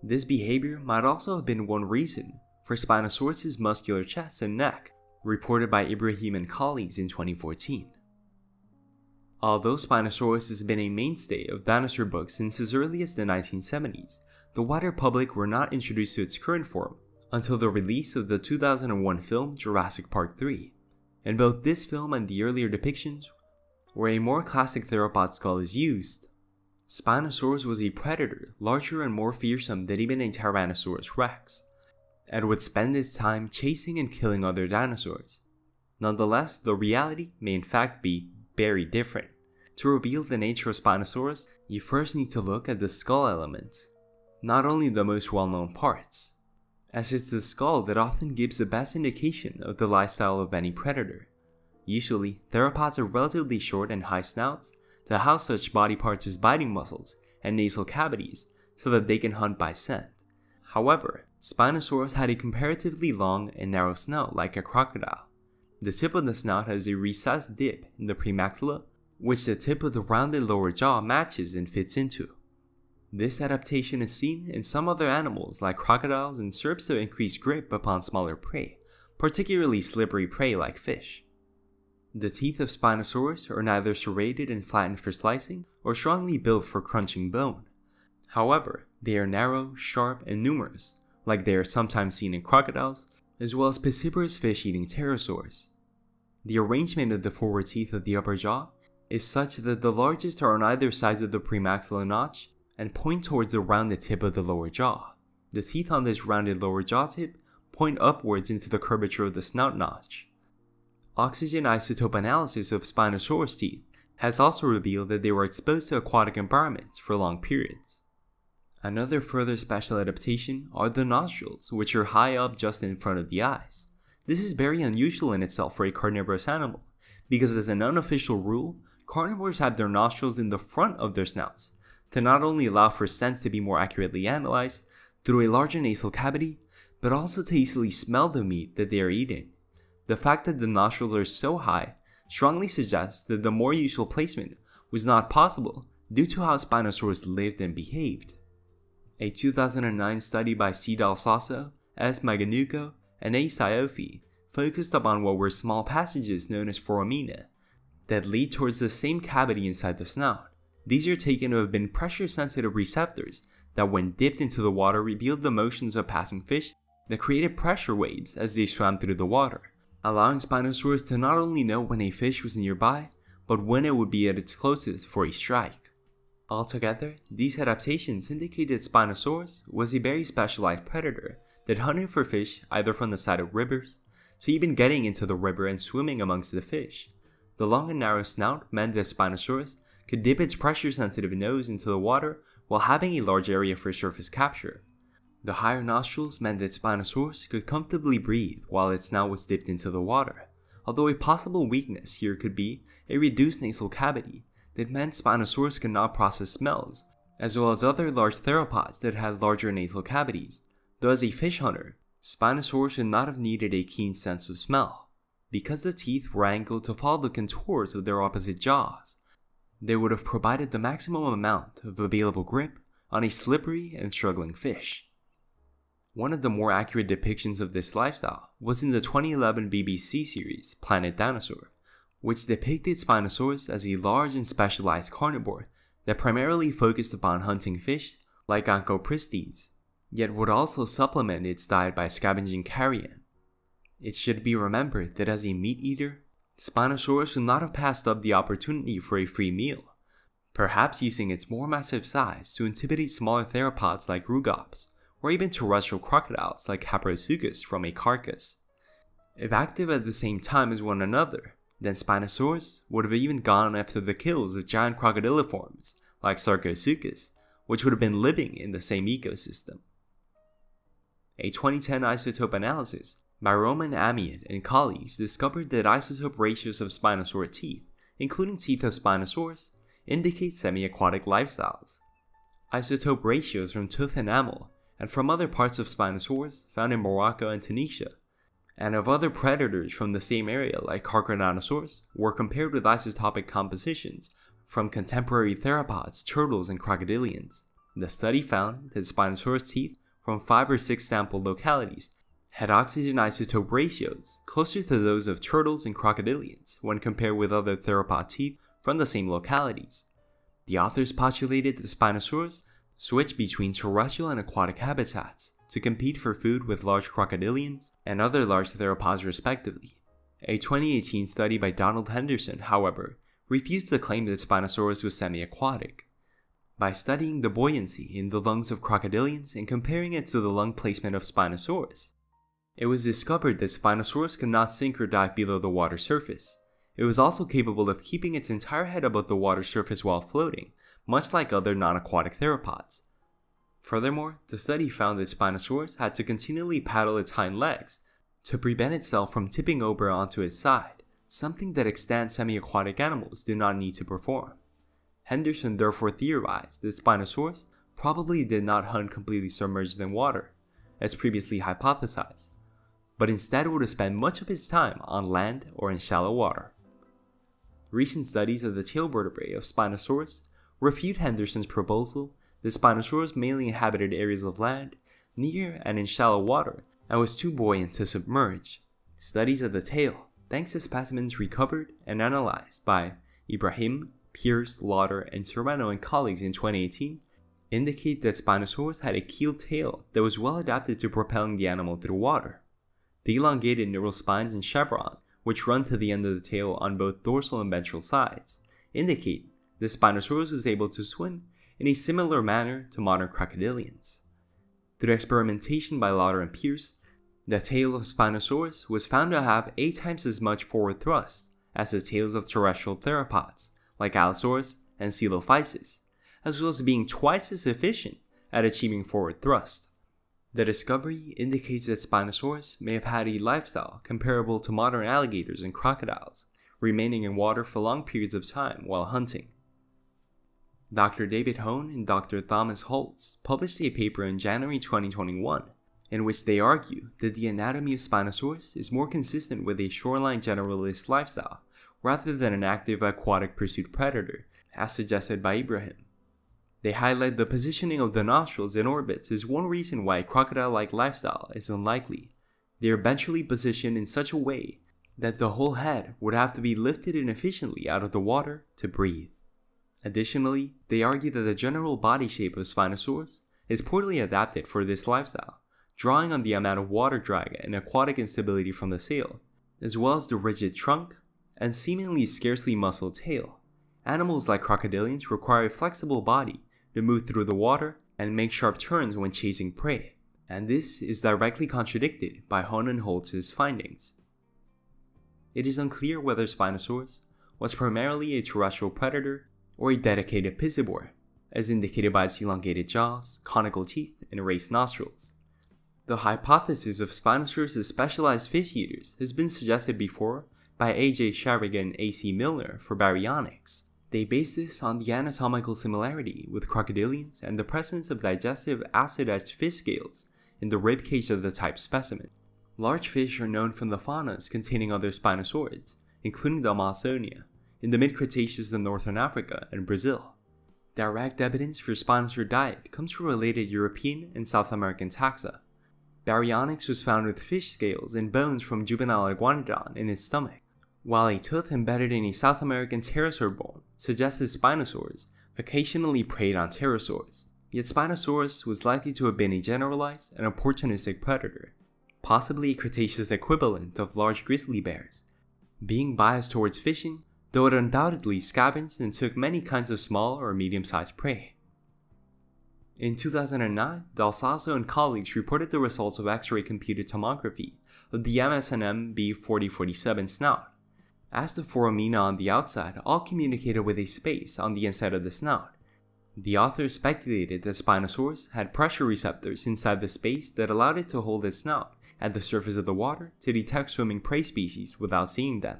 This behavior might also have been one reason for Spinosaurus' muscular chest and neck, reported by Ibrahim and colleagues in 2014. Although Spinosaurus has been a mainstay of dinosaur books since as early as the 1970s, the wider public were not introduced to its current form until the release of the 2001 film Jurassic Park 3. In both this film and the earlier depictions, where a more classic theropod skull is used, Spinosaurus was a predator larger and more fearsome than even a Tyrannosaurus rex, and would spend its time chasing and killing other dinosaurs. Nonetheless, the reality may in fact be very different. To reveal the nature of Spinosaurus, you first need to look at the skull elements, not only the most well-known parts, as it's the skull that often gives the best indication of the lifestyle of any predator. Usually, theropods are relatively short and high snouts to house such body parts as biting muscles and nasal cavities so that they can hunt by scent. However, Spinosaurus had a comparatively long and narrow snout like a crocodile. The tip of the snout has a recessed dip in the premaxilla, which the tip of the rounded lower jaw matches and fits into. This adaptation is seen in some other animals like crocodiles and serves to increase grip upon smaller prey, particularly slippery prey like fish. The teeth of Spinosaurus are neither serrated and flattened for slicing or strongly built for crunching bone. However, they are narrow, sharp, and numerous, like they are sometimes seen in crocodiles, as well as piscivorous fish-eating pterosaurs. The arrangement of the forward teeth of the upper jaw is such that the largest are on either side of the premaxilla notch and point towards the rounded tip of the lower jaw. The teeth on this rounded lower jaw tip point upwards into the curvature of the snout notch. Oxygen isotope analysis of Spinosaurus teeth has also revealed that they were exposed to aquatic environments for long periods. Another further special adaptation are the nostrils, which are high up just in front of the eyes. This is very unusual in itself for a carnivorous animal, because as an unofficial rule, carnivores have their nostrils in the front of their snouts, to not only allow for scents to be more accurately analyzed through a larger nasal cavity, but also to easily smell the meat that they are eating. The fact that the nostrils are so high strongly suggests that the more usual placement was not possible due to how Spinosaurus lived and behaved. A 2009 study by C. Del Sasso, S. Maganuco, and A. Saiofi focused upon what were small passages known as foramina that lead towards the same cavity inside the snout. These are taken to have been pressure-sensitive receptors that when dipped into the water revealed the motions of passing fish that created pressure waves as they swam through the water, allowing Spinosaurus to not only know when a fish was nearby, but when it would be at its closest for a strike. Altogether, these adaptations indicate that Spinosaurus was a very specialized predator that hunted for fish either from the side of rivers, to even getting into the river and swimming amongst the fish. The long and narrow snout meant that Spinosaurus could dip its pressure-sensitive nose into the water while having a large area for surface capture. The higher nostrils meant that Spinosaurus could comfortably breathe while its snout was dipped into the water, although a possible weakness here could be a reduced nasal cavity that meant Spinosaurus could not process smells, as well as other large theropods that had larger nasal cavities, though as a fish hunter, Spinosaurus would not have needed a keen sense of smell. Because the teeth were angled to follow the contours of their opposite jaws, they would have provided the maximum amount of available grip on a slippery and struggling fish. One of the more accurate depictions of this lifestyle was in the 2011 BBC series Planet Dinosaur, which depicted Spinosaurus as a large and specialized carnivore that primarily focused upon hunting fish like Onchopristes, yet would also supplement its diet by scavenging carrion. It should be remembered that as a meat eater, Spinosaurus would not have passed up the opportunity for a free meal, perhaps using its more massive size to intimidate smaller theropods like Rugops, or even terrestrial crocodiles like Caprosuchus from a carcass. If active at the same time as one another, then Spinosaurus would have even gone after the kills of giant crocodiliforms like Sarcosuchus, which would have been living in the same ecosystem. A 2010 isotope analysis by Roman Amiot and colleagues discovered that isotope ratios of Spinosaur teeth, including teeth of Spinosaurus, indicate semi-aquatic lifestyles. Isotope ratios from tooth enamel and from other parts of Spinosaurus found in Morocco and Tunisia, and of other predators from the same area like Carcharodontosaurus, were compared with isotopic compositions from contemporary theropods, turtles, and crocodilians. The study found that Spinosaurus teeth from 5 or 6 sample localities had oxygen isotope ratios closer to those of turtles and crocodilians when compared with other theropod teeth from the same localities. The authors postulated that Spinosaurus switched between terrestrial and aquatic habitats to compete for food with large crocodilians and other large theropods respectively. A 2018 study by Donald Henderson, however, refused to claim that Spinosaurus was semi-aquatic. By studying the buoyancy in the lungs of crocodilians and comparing it to the lung placement of Spinosaurus, it was discovered that Spinosaurus could not sink or dive below the water surface. It was also capable of keeping its entire head above the water surface while floating, much like other non-aquatic theropods. Furthermore, the study found that Spinosaurus had to continually paddle its hind legs to prevent itself from tipping over onto its side, something that extant semi-aquatic animals do not need to perform. Henderson therefore theorized that Spinosaurus probably did not hunt completely submerged in water, as previously hypothesized, but instead would have spent much of its time on land or in shallow water. Recent studies of the tail vertebrae of Spinosaurus refute Henderson's proposal that Spinosaurus mainly inhabited areas of land, near and in shallow water, and was too buoyant to submerge. Studies of the tail, thanks to specimens recovered and analyzed by Ibrahim, Pierce, Lauder, and Serrano and colleagues in 2018, indicate that Spinosaurus had a keeled tail that was well adapted to propelling the animal through water. The elongated neural spines and chevrons, which run to the end of the tail on both dorsal and ventral sides, indicate that Spinosaurus was able to swim in a similar manner to modern crocodilians. Through experimentation by Lauder and Pierce, the tail of Spinosaurus was found to have 8 times as much forward thrust as the tails of terrestrial theropods like Allosaurus and Coelophysis, as well as being twice as efficient at achieving forward thrust. The discovery indicates that Spinosaurus may have had a lifestyle comparable to modern alligators and crocodiles, remaining in water for long periods of time while hunting. Dr. David Hone and Dr. Thomas Holtz published a paper in January 2021 in which they argue that the anatomy of Spinosaurus is more consistent with a shoreline generalist lifestyle rather than an active aquatic pursuit predator, as suggested by Ibrahim. They highlight the positioning of the nostrils and orbits as one reason why a crocodile-like lifestyle is unlikely. They are ventrally positioned in such a way that the whole head would have to be lifted inefficiently out of the water to breathe. Additionally, they argue that the general body shape of Spinosaurus is poorly adapted for this lifestyle, drawing on the amount of water drag and aquatic instability from the sail, as well as the rigid trunk and seemingly scarcely muscled tail. Animals like crocodilians require a flexible body to move through the water and make sharp turns when chasing prey, and this is directly contradicted by Hone and Holtz's findings. It is unclear whether Spinosaurus was primarily a terrestrial predator or a dedicated piscivore, as indicated by its elongated jaws, conical teeth, and raised nostrils. The hypothesis of Spinosaurus as specialized fish eaters has been suggested before by A.J. Sharrigan and A.C. Milner for baryonyx. They base this on the anatomical similarity with crocodilians and the presence of digestive acid-etched fish scales in the rib cage of the type specimen. Large fish are known from the faunas containing other spinosaurids, including the Amazonia, in the mid-Cretaceous in northern Africa and Brazil. Direct evidence for Spinosaur diet comes from related European and South American taxa. Baryonyx was found with fish scales and bones from juvenile iguanodon in its stomach, while a tooth embedded in a South American pterosaur bone suggested Spinosaurs occasionally preyed on pterosaurs, yet Spinosaurus was likely to have been a generalized and opportunistic predator, possibly a Cretaceous equivalent of large grizzly bears, being biased towards fishing, though it undoubtedly scavenged and took many kinds of small or medium-sized prey. In 2009, D'Alsazo and colleagues reported the results of X-ray computed tomography of the MSNM B4047 snout, as the foramina on the outside all communicated with a space on the inside of the snout. The authors speculated that Spinosaurus had pressure receptors inside the space that allowed it to hold its snout at the surface of the water to detect swimming prey species without seeing them.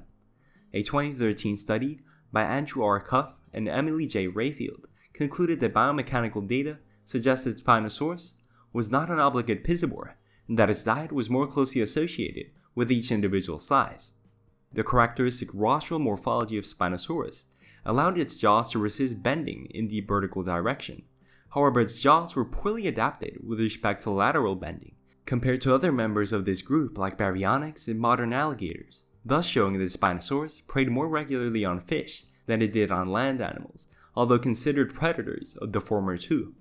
A 2013 study by Andrew R. Cuff and Emily J. Rayfield concluded that biomechanical data suggested Spinosaurus was not an obligate piscivore and that its diet was more closely associated with each individual size. The characteristic rostral morphology of Spinosaurus allowed its jaws to resist bending in the vertical direction. However, its jaws were poorly adapted with respect to lateral bending, compared to other members of this group like baryonyx and modern alligators, thus showing that Spinosaurus preyed more regularly on fish than it did on land animals, although considered predators of the former two.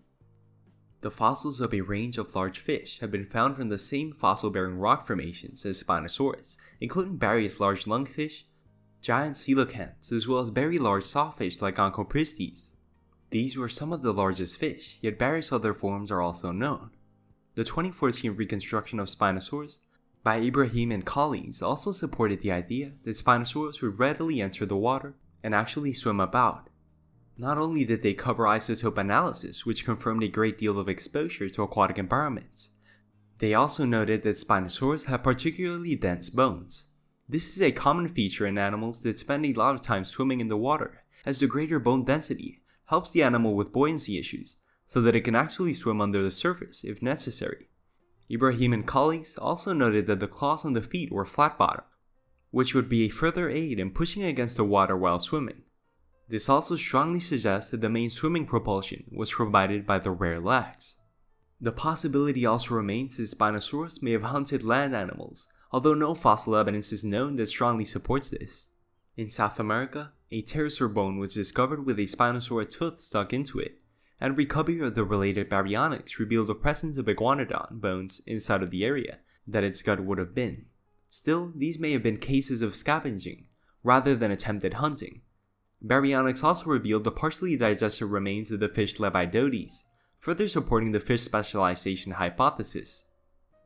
The fossils of a range of large fish have been found from the same fossil-bearing rock formations as Spinosaurus, including various large lungfish, giant coelacanths, as well as very large sawfish like Onchopristis. These were some of the largest fish, yet various other forms are also known. The 2014 reconstruction of Spinosaurus by Ibrahim and colleagues also supported the idea that Spinosaurus would readily enter the water and actually swim about. Not only did they cover isotope analysis, which confirmed a great deal of exposure to aquatic environments, they also noted that Spinosaurus had particularly dense bones. This is a common feature in animals that spend a lot of time swimming in the water, as the greater bone density helps the animal with buoyancy issues, so that it can actually swim under the surface if necessary. Ibrahim and colleagues also noted that the claws on the feet were flat-bottomed, which would be a further aid in pushing against the water while swimming. This also strongly suggests that the main swimming propulsion was provided by the rear legs. The possibility also remains that Spinosaurus may have hunted land animals, although no fossil evidence is known that strongly supports this. In South America, a pterosaur bone was discovered with a Spinosaurus tooth stuck into it, and recovery of the related baryonyx revealed the presence of iguanodon bones inside of the area that its gut would have been. Still, these may have been cases of scavenging, rather than attempted hunting. Baryonyx also revealed the partially digested remains of the fish Lepidotes, further supporting the fish specialization hypothesis.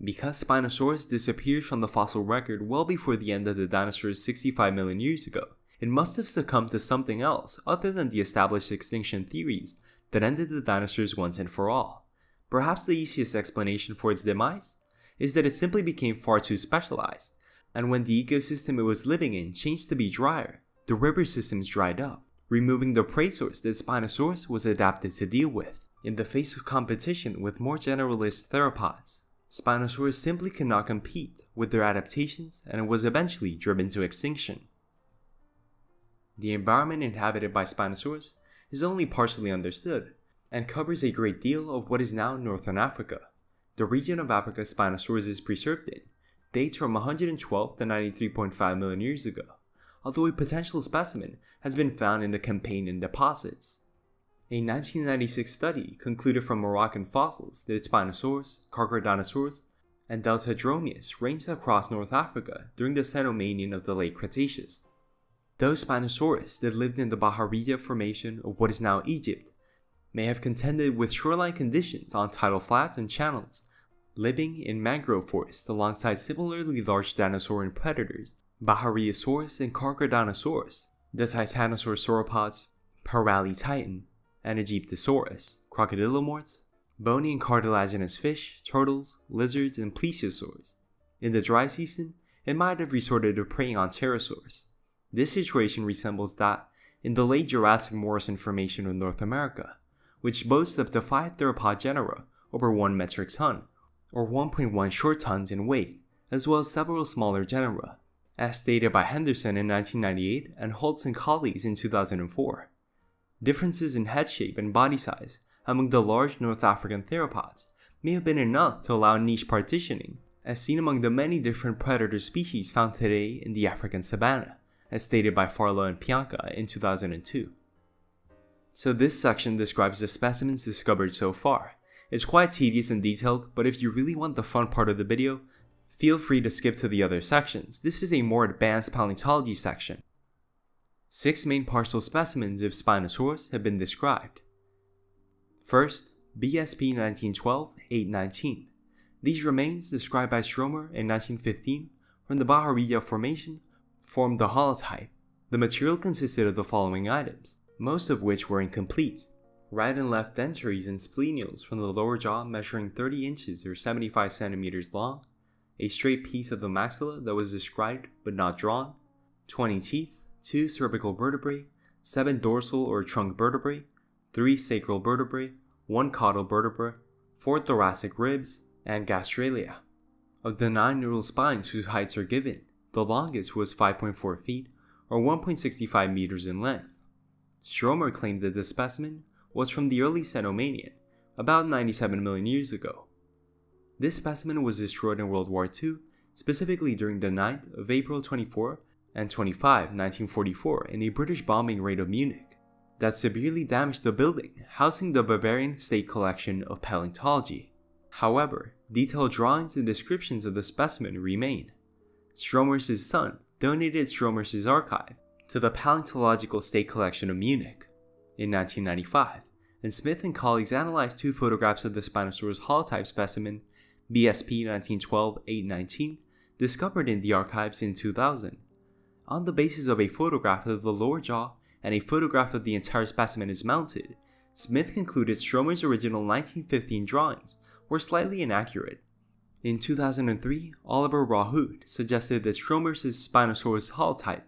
Because Spinosaurus disappeared from the fossil record well before the end of the dinosaurs 65 million years ago, it must have succumbed to something else other than the established extinction theories that ended the dinosaurs once and for all. Perhaps the easiest explanation for its demise is that it simply became far too specialized, and when the ecosystem it was living in changed to be drier, the river systems dried up, removing the prey source that Spinosaurus was adapted to deal with. In the face of competition with more generalist theropods, Spinosaurus simply could not compete with their adaptations and was eventually driven to extinction. The environment inhabited by Spinosaurus is only partially understood, and covers a great deal of what is now northern Africa. The region of Africa Spinosaurus is preserved in dates from 112 to 93.5 million years ago, although a potential specimen has been found in the Campanian deposits. A 1996 study concluded from Moroccan fossils that Spinosaurus, Carcharodontosaurus, and Deltadromeus ranged across North Africa during the Cenomanian of the late Cretaceous. Those Spinosaurus that lived in the Bahariya formation of what is now Egypt may have contended with shoreline conditions on tidal flats and channels, living in mangrove forests alongside similarly large dinosaurian predators, Bahariasaurus and Carcharodontosaurus, the Titanosaur sauropods, Paralititan, and Aegyptosaurus, crocodilomorphs, bony and cartilaginous fish, turtles, lizards, and plesiosaurs. In the dry season, it might have resorted to preying on pterosaurs. This situation resembles that in the late Jurassic Morrison Formation of North America, which boasts up to 5 theropod genera over 1 metric ton, or 1.1 short tons in weight, as well as several smaller genera, as stated by Henderson in 1998 and Holtz and colleagues in 2004. Differences in head shape and body size among the large North African theropods may have been enough to allow niche partitioning, as seen among the many different predator species found today in the African savanna, as stated by Farlow and Pianka in 2002. So this section describes the specimens discovered so far. It's quite tedious and detailed, but if you really want the fun part of the video, feel free to skip to the other sections. This is a more advanced paleontology section. 6 main partial specimens of Spinosaurus have been described. First, BSP 1912-819. These remains, described by Stromer in 1915 from the Bajarilla Formation, formed the holotype. The material consisted of the following items, most of which were incomplete: right and left dentaries and splenials from the lower jaw measuring 30 inches or 75 centimeters long, a straight piece of the maxilla that was described but not drawn, 20 teeth, 2 cervical vertebrae, 7 dorsal or trunk vertebrae, 3 sacral vertebrae, 1 caudal vertebra, 4 thoracic ribs, and gastralia. Of the 9 neural spines whose heights are given, the longest was 5.4 feet or 1.65 meters in length. Stromer claimed that the specimen was from the early Cenomanian, about 97 million years ago. This specimen was destroyed in World War II, specifically during the 9th of April 24 and 25, 1944 in a British bombing raid of Munich that severely damaged the building housing the Bavarian State Collection of Paleontology. However, detailed drawings and descriptions of the specimen remain. Stromer's son donated Stromer's archive to the Paleontological State Collection of Munich in 1995, and Smith and colleagues analyzed 2 photographs of the Spinosaurus holotype specimen BSP 1912-819 discovered in the archives in 2000. On the basis of a photograph of the lower jaw and a photograph of the entire specimen is mounted, Smith concluded Stromer's original 1915 drawings were slightly inaccurate. In 2003, Oliver Rahut suggested that Stromer's Spinosaurus holotype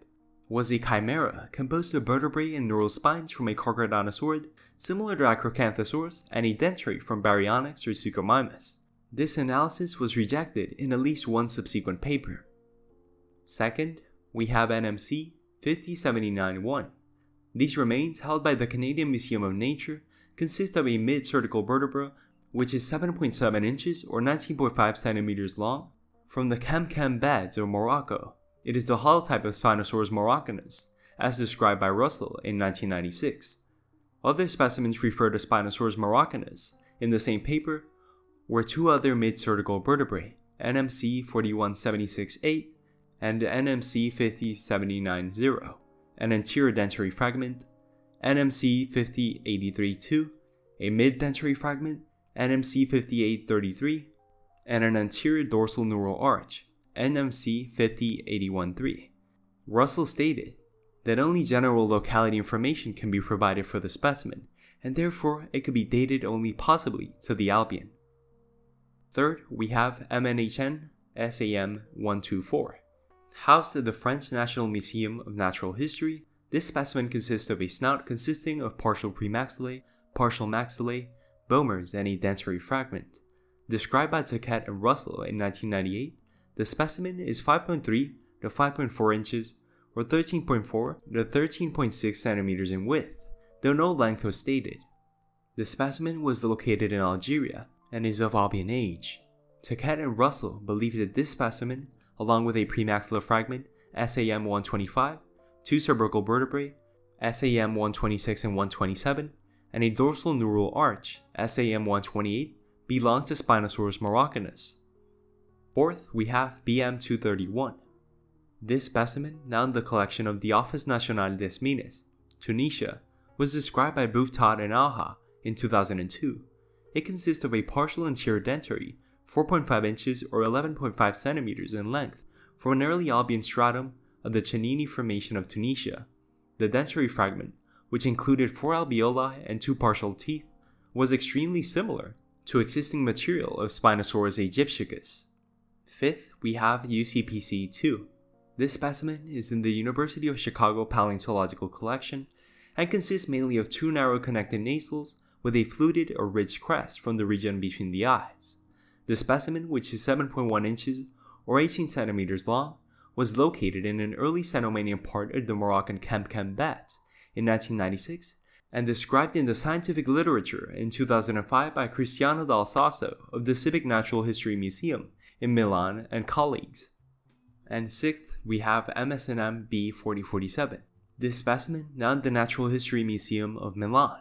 was a chimera composed of vertebrae and neural spines from a Carcharodontosaurus similar to Acrocanthosaurus and a dentary from Baryonyx or Suchomimus. This analysis was rejected in at least one subsequent paper. Second, we have NMC 5079-1. These remains, held by the Canadian Museum of Nature, consist of a mid-cervical vertebra which is 7.7 inches or 19.5 centimeters long, from the Kemkem beds of Morocco. It is the holotype of Spinosaurus moroccanus, as described by Russell in 1996. Other specimens refer to Spinosaurus moroccanus in the same paper were 2 other mid-cervical vertebrae, NMC 4176-8 and NMC 5079-0, an anterior dentary fragment, NMC 5083-2, a mid-dentary fragment, NMC 5833, and an anterior dorsal neural arch, NMC 5081-3. Russell stated that only general locality information can be provided for the specimen, and therefore it could be dated only possibly to the Albion. Third, we have MNHN SAM-124. Housed at the French National Museum of Natural History, this specimen consists of a snout consisting of partial premaxillae, partial maxillae, bomers, and a dentary fragment. Described by Taquet and Russell in 1998, the specimen is 5.3 to 5.4 inches or 13.4 to 13.6 centimeters in width, though no length was stated. The specimen was located in Algeria and is of Albion age. Taquet and Russell believe that this specimen, along with a premaxillar fragment SAM-125, 2 cervical vertebrae SAM-126 and 127, and a dorsal neural arch SAM-128 belong to Spinosaurus moroccanus. Fourth, we have BM-231. This specimen, now in the collection of the Office National des Mines, Tunisia, was described by Bouftad and Alha in 2002. It consists of a partial anterior dentary, 4.5 inches or 11.5 centimeters in length, from an early Albion stratum of the Chenini Formation of Tunisia. The dentary fragment which included 4 alveoli and 2 partial teeth, was extremely similar to existing material of Spinosaurus aegyptiacus. Fifth, we have UCPC-2. This specimen is in the University of Chicago Paleontological Collection and consists mainly of 2 narrow connected nasals with a fluted or ridged crest from the region between the eyes. The specimen, which is 7.1 inches or 18 centimeters long, was located in an early Cenomanian part of the Moroccan Kemkem beds in 1996 and described in the scientific literature in 2005 by Cristiano Dal Sasso of the Civic Natural History Museum in Milan and colleagues. And sixth, we have MSNM B4047. This specimen, now in the Natural History Museum of Milan,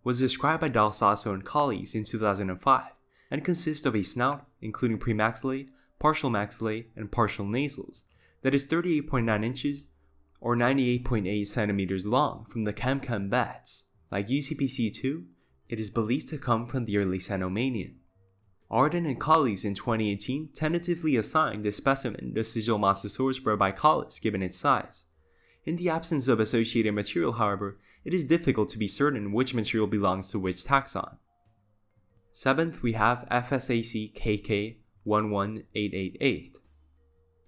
was described by Dal Sasso and colleagues in 2005 and consists of a snout, including premaxillae, partial maxillae, and partial nasals, that is 38.9 inches or 98.8 centimeters long from the Kemkem beds. Like UCPC-2, it is believed to come from the early Cenomanian. Arden and colleagues in 2018 tentatively assigned this specimen to Sigilomastosaurus brevikalis given its size. In the absence of associated material, however, it is difficult to be certain which material belongs to which taxon. Seventh, we have FSAC KK11888.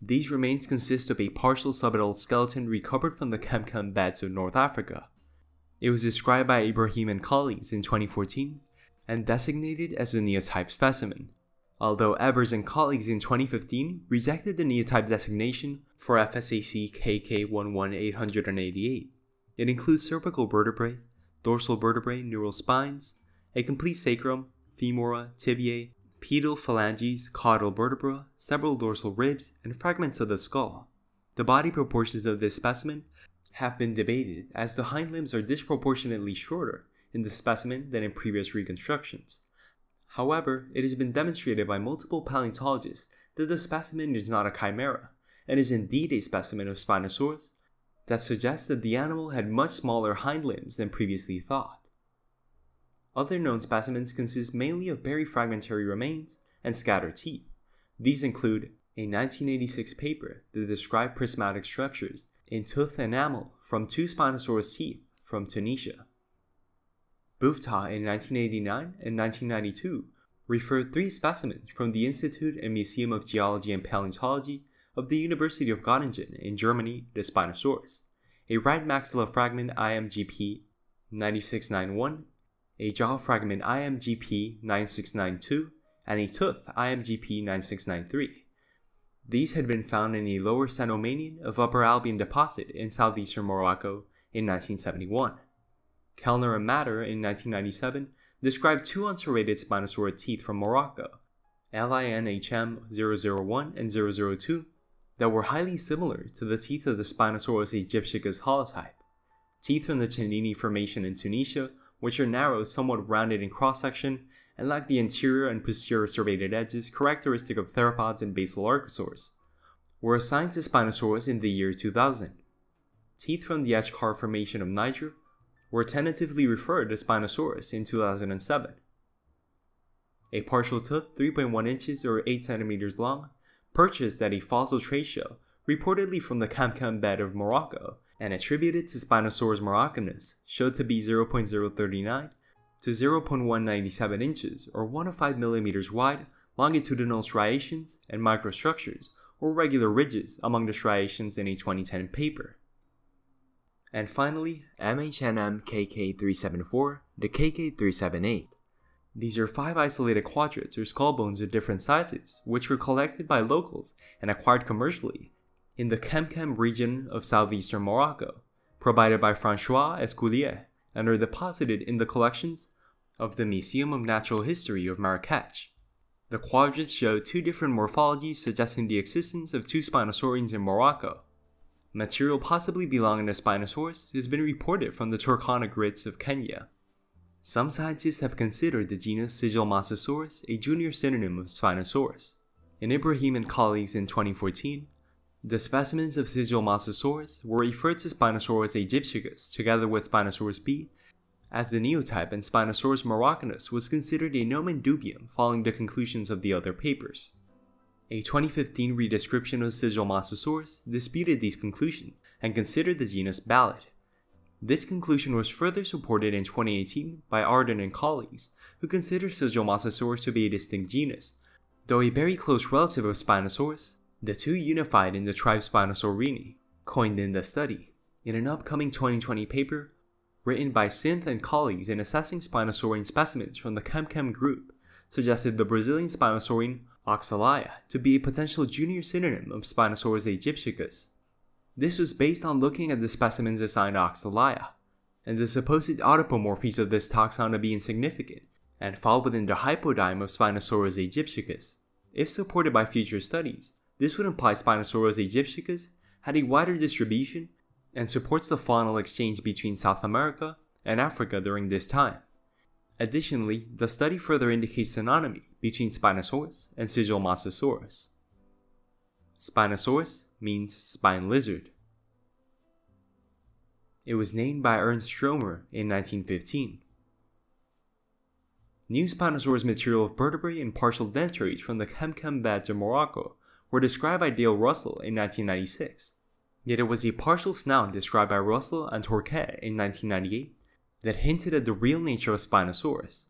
These remains consist of a partial subadult skeleton recovered from the Kemkem beds of North Africa. It was described by Ibrahim and colleagues in 2014 and designated as a neotype specimen, although Ebers and colleagues in 2015 rejected the neotype designation for FSAC KK11888. It includes cervical vertebrae, dorsal vertebrae, neural spines, a complete sacrum, femora, tibiae, pedal phalanges, caudal vertebra, several dorsal ribs, and fragments of the skull. The body proportions of this specimen have been debated, as the hind limbs are disproportionately shorter in the specimen than in previous reconstructions. However, it has been demonstrated by multiple paleontologists that the specimen is not a chimera, and is indeed a specimen of Spinosaurus that suggests that the animal had much smaller hind limbs than previously thought. Other known specimens consist mainly of perifragmentary remains and scattered teeth. These include a 1986 paper that described prismatic structures in tooth enamel from 2 Spinosaurus teeth from Tunisia. Bouffta in 1989 and 1992 referred 3 specimens from the Institute and Museum of Geology and Paleontology of the University of Göttingen in Germany to Spinosaurus, a right maxilla fragment IMGP 9691, a jaw fragment IMGP 9692, and a tooth IMGP 9693. These had been found in a lower Cenomanian of Upper Albion deposit in southeastern Morocco in 1971. Kellner and Matter in 1997 described 2 unserrated Spinosaurid teeth from Morocco, LINHM 001 and 002, that were highly similar to the teeth of the Spinosaurus aegyptiacus holotype. Teeth from the Cennini Formation in Tunisia, which are narrow, somewhat rounded in cross-section, and lack the anterior and posterior serrated edges characteristic of theropods and basal archosaurs, were assigned to Spinosaurus in the year 2000. Teeth from the Echkar Formation of Niger were tentatively referred to Spinosaurus in 2007. A partial tooth 3.1 inches or 8 centimeters long, purchased at a fossil trade show reportedly from the Kemkem bed of Morocco and attributed to Spinosaurus moroccanus, showed to be 0.039 to 0.197 inches or 1 to 5 millimeters wide, longitudinal striations and microstructures or regular ridges among the striations in a 2010 paper. And finally, MHNM KK374 to KK378. These are 5 isolated quadrates or skull bones of different sizes, which were collected by locals and acquired commercially in the Kemkem region of southeastern Morocco, provided by François Escoulier, and are deposited in the collections of the Museum of Natural History of Marrakech. The quadrats show 2 different morphologies suggesting the existence of 2 Spinosaurians in Morocco. Material possibly belonging to Spinosaurus has been reported from the Turkana grits of Kenya. Some scientists have considered the genus Sigilomastosaurus a junior synonym of Spinosaurus. In Ibrahim and colleagues in 2014, the specimens of Sigilomastosaurus were referred to Spinosaurus aegyptiacus together with Spinosaurus B, as the neotype, and Spinosaurus moroccanus was considered a nomen dubium following the conclusions of the other papers. A 2015 redescription of Sigilomastosaurus disputed these conclusions and considered the genus valid. This conclusion was further supported in 2018 by Arden and colleagues, who consider Sigilmosasaurus to be a distinct genus. Though a very close relative of Spinosaurus, the two unified in the tribe Spinosaurini, coined in the study. In an upcoming 2020 paper, written by Synth and colleagues in assessing Spinosaurine specimens from the ChemChem group, suggested the Brazilian Spinosaurine Oxalia to be a potential junior synonym of Spinosaurus aegyptiacus. This was based on looking at the specimens assigned Oxalia, and the supposed autapomorphies of this taxon to be insignificant, and fall within the hypodyme of Spinosaurus aegyptiacus. If supported by future studies, this would imply Spinosaurus aegyptiacus had a wider distribution and supports the faunal exchange between South America and Africa during this time. Additionally, the study further indicates synonymy between Spinosaurus and Sigilmosasaurus. Spinosaurus means spine lizard. It was named by Ernst Stromer in 1915. New Spinosaurus material of vertebrae and partial dentaries from the ChemChem beds of Morocco were described by Dale Russell in 1996. Yet it was a partial snout described by Russell and Torquet in 1998 that hinted at the real nature of Spinosaurus.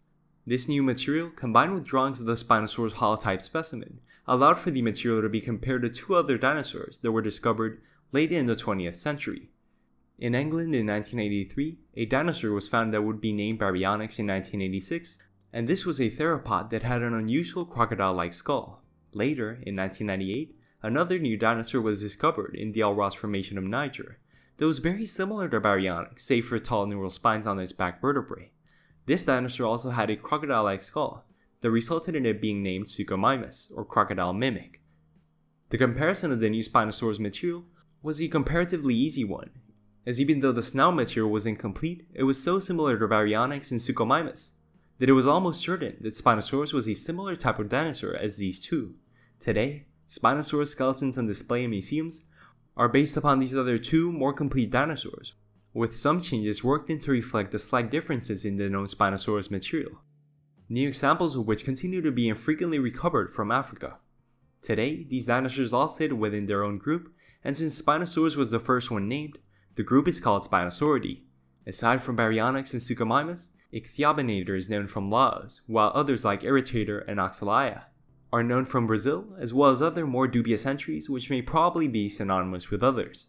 This new material, combined with drawings of the Spinosaurus holotype specimen, allowed for the material to be compared to two other dinosaurs that were discovered late in the 20th century. In England in 1983, a dinosaur was found that would be named Baryonyx in 1986, and this was a theropod that had an unusual crocodile-like skull. Later, in 1998, another new dinosaur was discovered in the El Ras Formation of Niger that was very similar to Baryonyx, save for tall neural spines on its back vertebrae. This dinosaur also had a crocodile-like skull that resulted in it being named Suchomimus, or crocodile mimic. The comparison of the new Spinosaurus material was a comparatively easy one, as even though the snout material was incomplete, it was so similar to Baryonyx and Suchomimus that it was almost certain that Spinosaurus was a similar type of dinosaur as these two. Today, Spinosaurus skeletons on display in museums are based upon these other two more complete dinosaurs, with some changes worked in to reflect the slight differences in the known Spinosaurus material, new examples of which continue to be infrequently recovered from Africa. Today, these dinosaurs all sit within their own group, and since Spinosaurus was the first one named, the group is called Spinosauridae. Aside from Baryonyx and Suchomimus, Ichthyobonator is known from Laos, while others like Irritator and Oxalia are known from Brazil, as well as other more dubious entries which may probably be synonymous with others.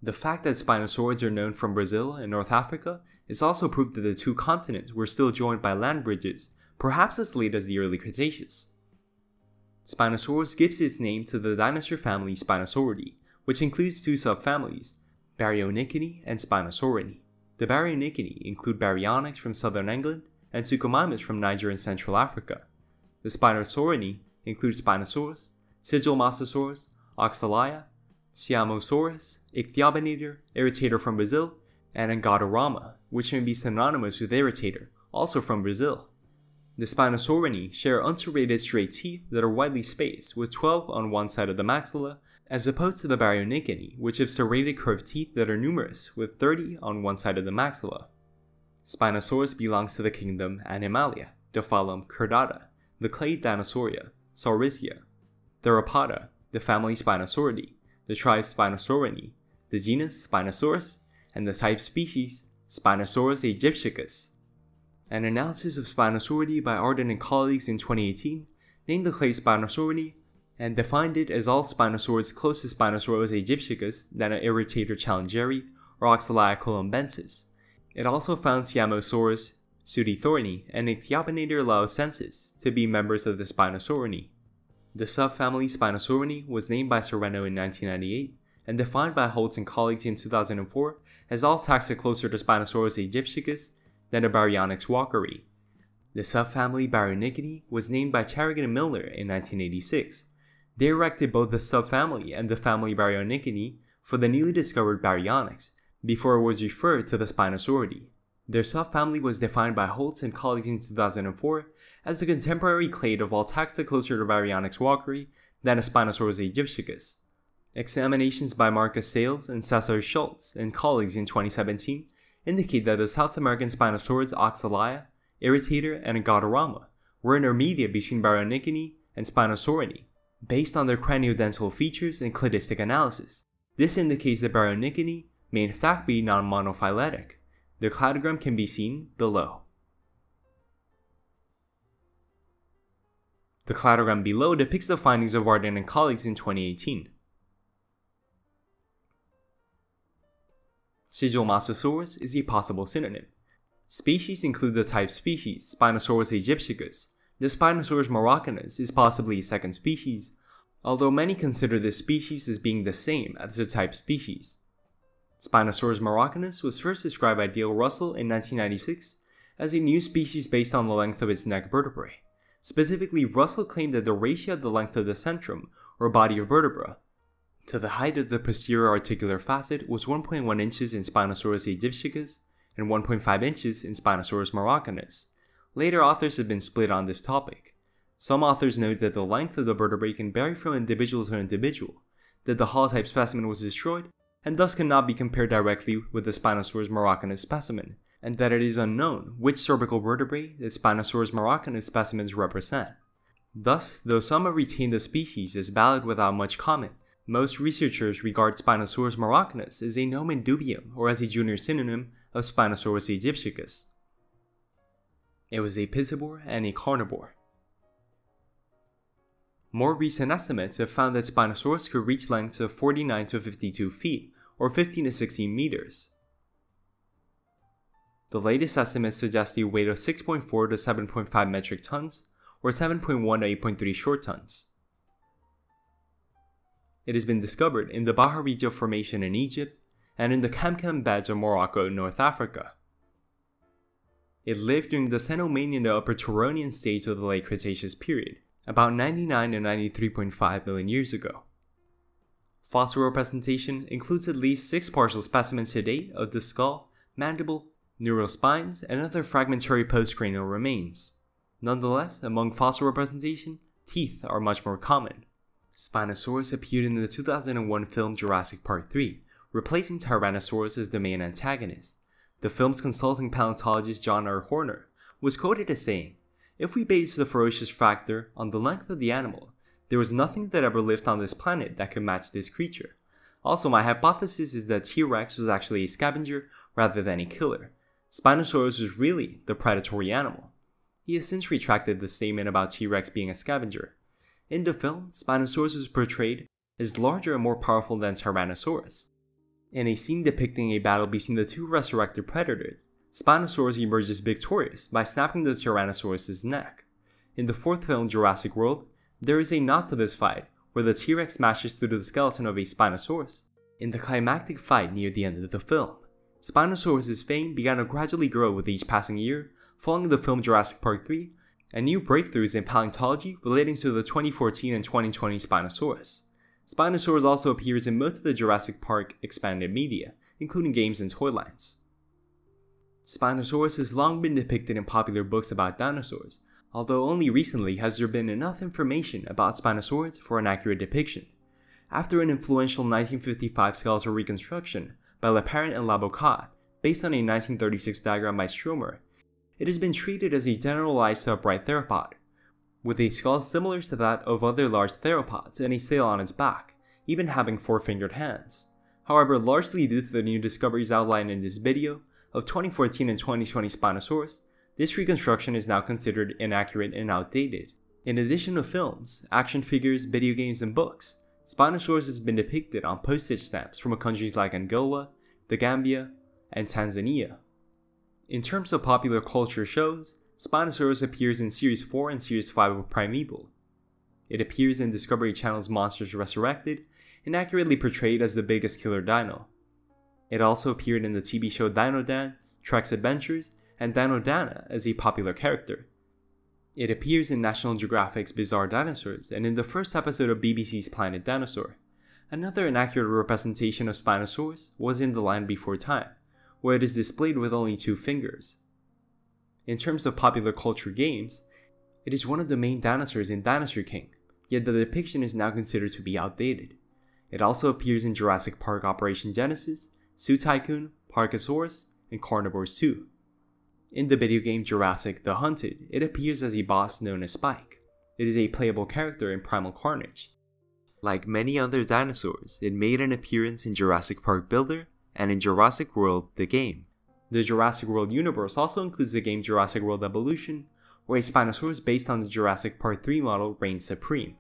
The fact that Spinosaurids are known from Brazil and North Africa is also proof that the two continents were still joined by land bridges, perhaps as late as the early Cretaceous. Spinosaurus gives its name to the dinosaur family Spinosauridae, which includes two subfamilies, Baryonychini and Spinosaurini. The Baryonychini include Baryonyx from southern England and Suchomimus from Niger and Central Africa. The Spinosaurini include Spinosaurus, Sigilmosasaurus, Oxalia, Siamosaurus, Ichthyobonator, Irritator from Brazil, and Angodorama, which may be synonymous with Irritator, also from Brazil. The Spinosaurini share unserrated straight teeth that are widely spaced, with 12 on one side of the maxilla, as opposed to the Baryonychini, which have serrated curved teeth that are numerous, with 30 on one side of the maxilla. Spinosaurus belongs to the kingdom Animalia, the phylum Chordata, the clade Dinosauria, Saurischia, Theropoda, the family Spinosauridae, the tribe Spinosaurini, the genus Spinosaurus, and the type species Spinosaurus aegyptiacus. An analysis of Spinosauridae by Arden and colleagues in 2018 named the clade Spinosaurini and defined it as all Spinosaurids close to Spinosaurus aegyptiacus than an Irritator challengeri or Oxalia columbensis. It also found Siamosaurus pseudithorni and Ichthyobonator laosensis to be members of the Spinosaurini. The subfamily Spinosaurini was named by Sereno in 1998 and defined by Holtz and colleagues in 2004 as all taxa closer to Spinosaurus aegyptiacus than a Baryonyx walkeri. The subfamily Baryonychini was named by Tarragon and Milner in 1986. They erected both the subfamily and the family Baryonychini for the newly discovered Baryonyx, before it was referred to the Spinosauridae. Their subfamily was defined by Holtz and colleagues in 2004 as the contemporary clade of all taxa closer to Baryonyx walkeri than a Spinosaurus aegyptiacus. Examinations by Marcus Sales and Cesar Schultz and colleagues in 2017 indicate that the South American Spinosaurids Oxalia, Irritator, and Angodorama were intermediate between Baryonychini and Spinosaurini, based on their craniodental features and cladistic analysis. This indicates that Baryonychini may in fact be non-monophyletic, The cladogram can be seen below. The cladogram below depicts the findings of Arden and colleagues in 2018. Sigilmastosaurus is a possible synonym. Species include the type species Spinosaurus aegyptiacus. The Spinosaurus maroccanus is possibly a second species, although many consider this species as being the same as the type species. Spinosaurus maroccanus was first described by Dale Russell in 1996 as a new species based on the length of its neck vertebrae. Specifically, Russell claimed that the ratio of the length of the centrum, or body of vertebra, to the height of the posterior articular facet was 1.1 inches in Spinosaurus aegyptiacus and 1.5 inches in Spinosaurus maroccanus. Later authors have been split on this topic. Some authors note that the length of the vertebrae can vary from individual to individual, that the holotype specimen was destroyed and thus cannot be compared directly with the Spinosaurus maroccanus specimen, and that it is unknown which cervical vertebrae the Spinosaurus maroccanus specimens represent. Thus, though some have retained the species as valid without much comment, most researchers regard Spinosaurus maroccanus as a nomen dubium or as a junior synonym of Spinosaurus aegyptiacus. It was a piscivore and a carnivore. More recent estimates have found that Spinosaurus could reach lengths of 49 to 52 feet, or 15 to 16 meters. The latest estimates suggest a weight of 6.4 to 7.5 metric tons, or 7.1 to 8.3 short tons. It has been discovered in the Baharija Formation in Egypt and in the Kemkem beds of Morocco in North Africa. It lived during the Cenomanian to Upper Turonian stage of the Late Cretaceous period, about 99 to 93.5 million years ago. Fossil representation includes at least 6 partial specimens to date of the skull, mandible, neural spines, and other fragmentary postcranial remains. Nonetheless, among fossil representation, teeth are much more common. Spinosaurus appeared in the 2001 film Jurassic Park 3, replacing Tyrannosaurus as the main antagonist. The film's consulting paleontologist John R. Horner was quoted as saying, "If we base the ferocious factor on the length of the animal, there was nothing that ever lived on this planet that could match this creature. Also, my hypothesis is that T-Rex was actually a scavenger rather than a killer. Spinosaurus was really the predatory animal." He has since retracted the statement about T-Rex being a scavenger. In the film, Spinosaurus was portrayed as larger and more powerful than Tyrannosaurus. In a scene depicting a battle between the two resurrected predators, Spinosaurus emerges victorious by snapping the Tyrannosaurus' neck. In the fourth film, Jurassic World, there is a nod to this fight, where the T-Rex smashes through the skeleton of a Spinosaurus. In the climactic fight near the end of the film, Spinosaurus' fame began to gradually grow with each passing year, following the film Jurassic Park 3, and new breakthroughs in paleontology relating to the 2014 and 2020 Spinosaurus. Spinosaurus also appears in most of the Jurassic Park expanded media, including games and toy lines. Spinosaurus has long been depicted in popular books about dinosaurs, although only recently has there been enough information about Spinosaurus for an accurate depiction. After an influential 1955 skeletal reconstruction by LaParent and Labocat, based on a 1936 diagram by Stromer, it has been treated as a generalized to upright theropod, with a skull similar to that of other large theropods and a sail on its back, even having 4-fingered hands. However, largely due to the new discoveries outlined in this video of 2014 and 2020 Spinosaurus, this reconstruction is now considered inaccurate and outdated. In addition to films, action figures, video games, and books, Spinosaurus has been depicted on postage stamps from countries like Angola, the Gambia, and Tanzania. In terms of popular culture shows, Spinosaurus appears in Series 4 and Series 5 of Primeval. It appears in Discovery Channel's Monsters Resurrected and accurately portrayed as the biggest killer dino. It also appeared in the TV show Dinodan, Trek's Adventures, and Dinodana as a popular character. It appears in National Geographic's Bizarre Dinosaurs and in the first episode of BBC's Planet Dinosaur. Another inaccurate representation of Spinosaurus was in The Land Before Time, where it is displayed with only 2 fingers. In terms of popular culture games, it is one of the main dinosaurs in Dinosaur King, yet the depiction is now considered to be outdated. It also appears in Jurassic Park Operation Genesis, Zoo Tycoon, Parkasaurus, and Carnivores 2. In the video game Jurassic The Hunted, it appears as a boss known as Spike. It is a playable character in Primal Carnage. Like many other dinosaurs, it made an appearance in Jurassic Park Builder and in Jurassic World the game. The Jurassic World universe also includes the game Jurassic World Evolution, where a Spinosaurus based on the Jurassic Park 3 model reigns supreme.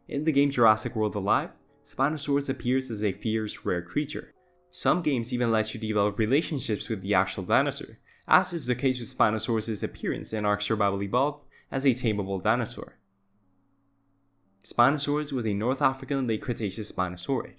In the game Jurassic World Alive, Spinosaurus appears as a fierce, rare creature. Some games even let you develop relationships with the actual dinosaur, as is the case with Spinosaurus' appearance in Ark Survival Evolved as a tameable dinosaur. Spinosaurus was a North African late Cretaceous Spinosaurid.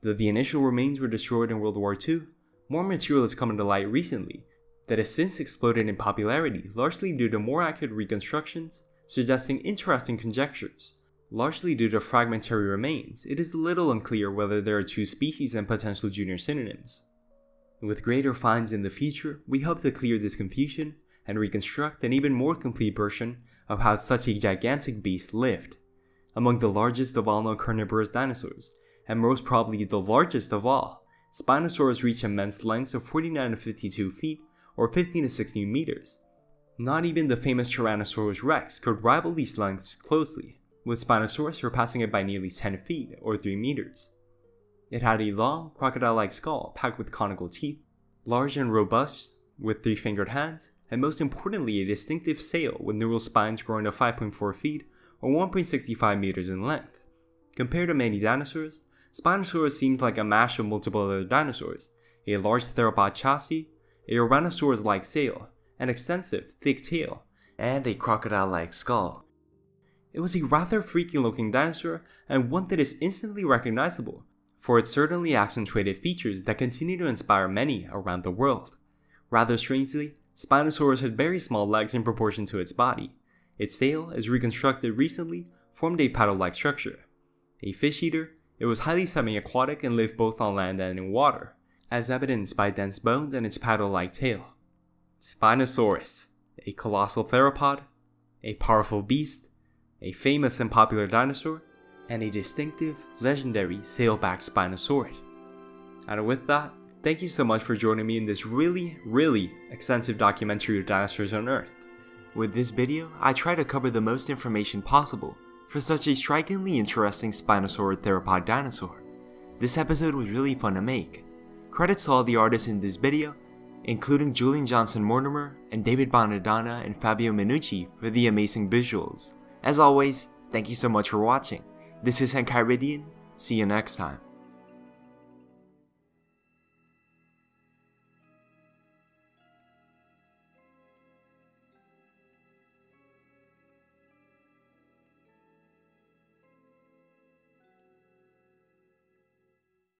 Though the initial remains were destroyed in World War II, more material has come to light recently that has since exploded in popularity, largely due to more accurate reconstructions, suggesting interesting conjectures. Largely due to fragmentary remains, it is a little unclear whether there are two species and potential junior synonyms. With greater finds in the future, we hope to clear this confusion and reconstruct an even more complete version of how such a gigantic beast lived. Among the largest of all known carnivorous dinosaurs, and most probably the largest of all, Spinosaurus reached immense lengths of 49 to 52 feet or 15 to 16 meters. Not even the famous Tyrannosaurus rex could rival these lengths closely, with Spinosaurus surpassing it by nearly 10 feet or 3 meters. It had a long, crocodile-like skull packed with conical teeth, large and robust, with 3-fingered hands, and most importantly a distinctive sail with neural spines growing to 5.4 feet or 1.65 meters in length. Compared to many dinosaurs, Spinosaurus seems like a mash of multiple other dinosaurs, a large theropod chassis, a Tyrannosaurus-like sail, an extensive, thick tail, and a crocodile-like skull. It was a rather freaky-looking dinosaur, and one that is instantly recognizable, for its certainly accentuated features that continue to inspire many around the world. Rather strangely, Spinosaurus had very small legs in proportion to its body. Its tail, as reconstructed recently, formed a paddle-like structure. A fish eater, it was highly semi-aquatic and lived both on land and in water, as evidenced by dense bones and its paddle-like tail. Spinosaurus, a colossal theropod, a powerful beast, a famous and popular dinosaur, and a distinctive, legendary sail-backed Spinosaurid. And with that, thank you so much for joining me in this really extensive documentary of dinosaurs on Earth. With this video, I try to cover the most information possible for such a strikingly interesting Spinosaurid theropod dinosaur. This episode was really fun to make. Credits to all the artists in this video, including Julian Johnson Mortimer and David Bonadonna and Fabio Minucci for the amazing visuals. As always, thank you so much for watching. This is Enchiridion. See you next time.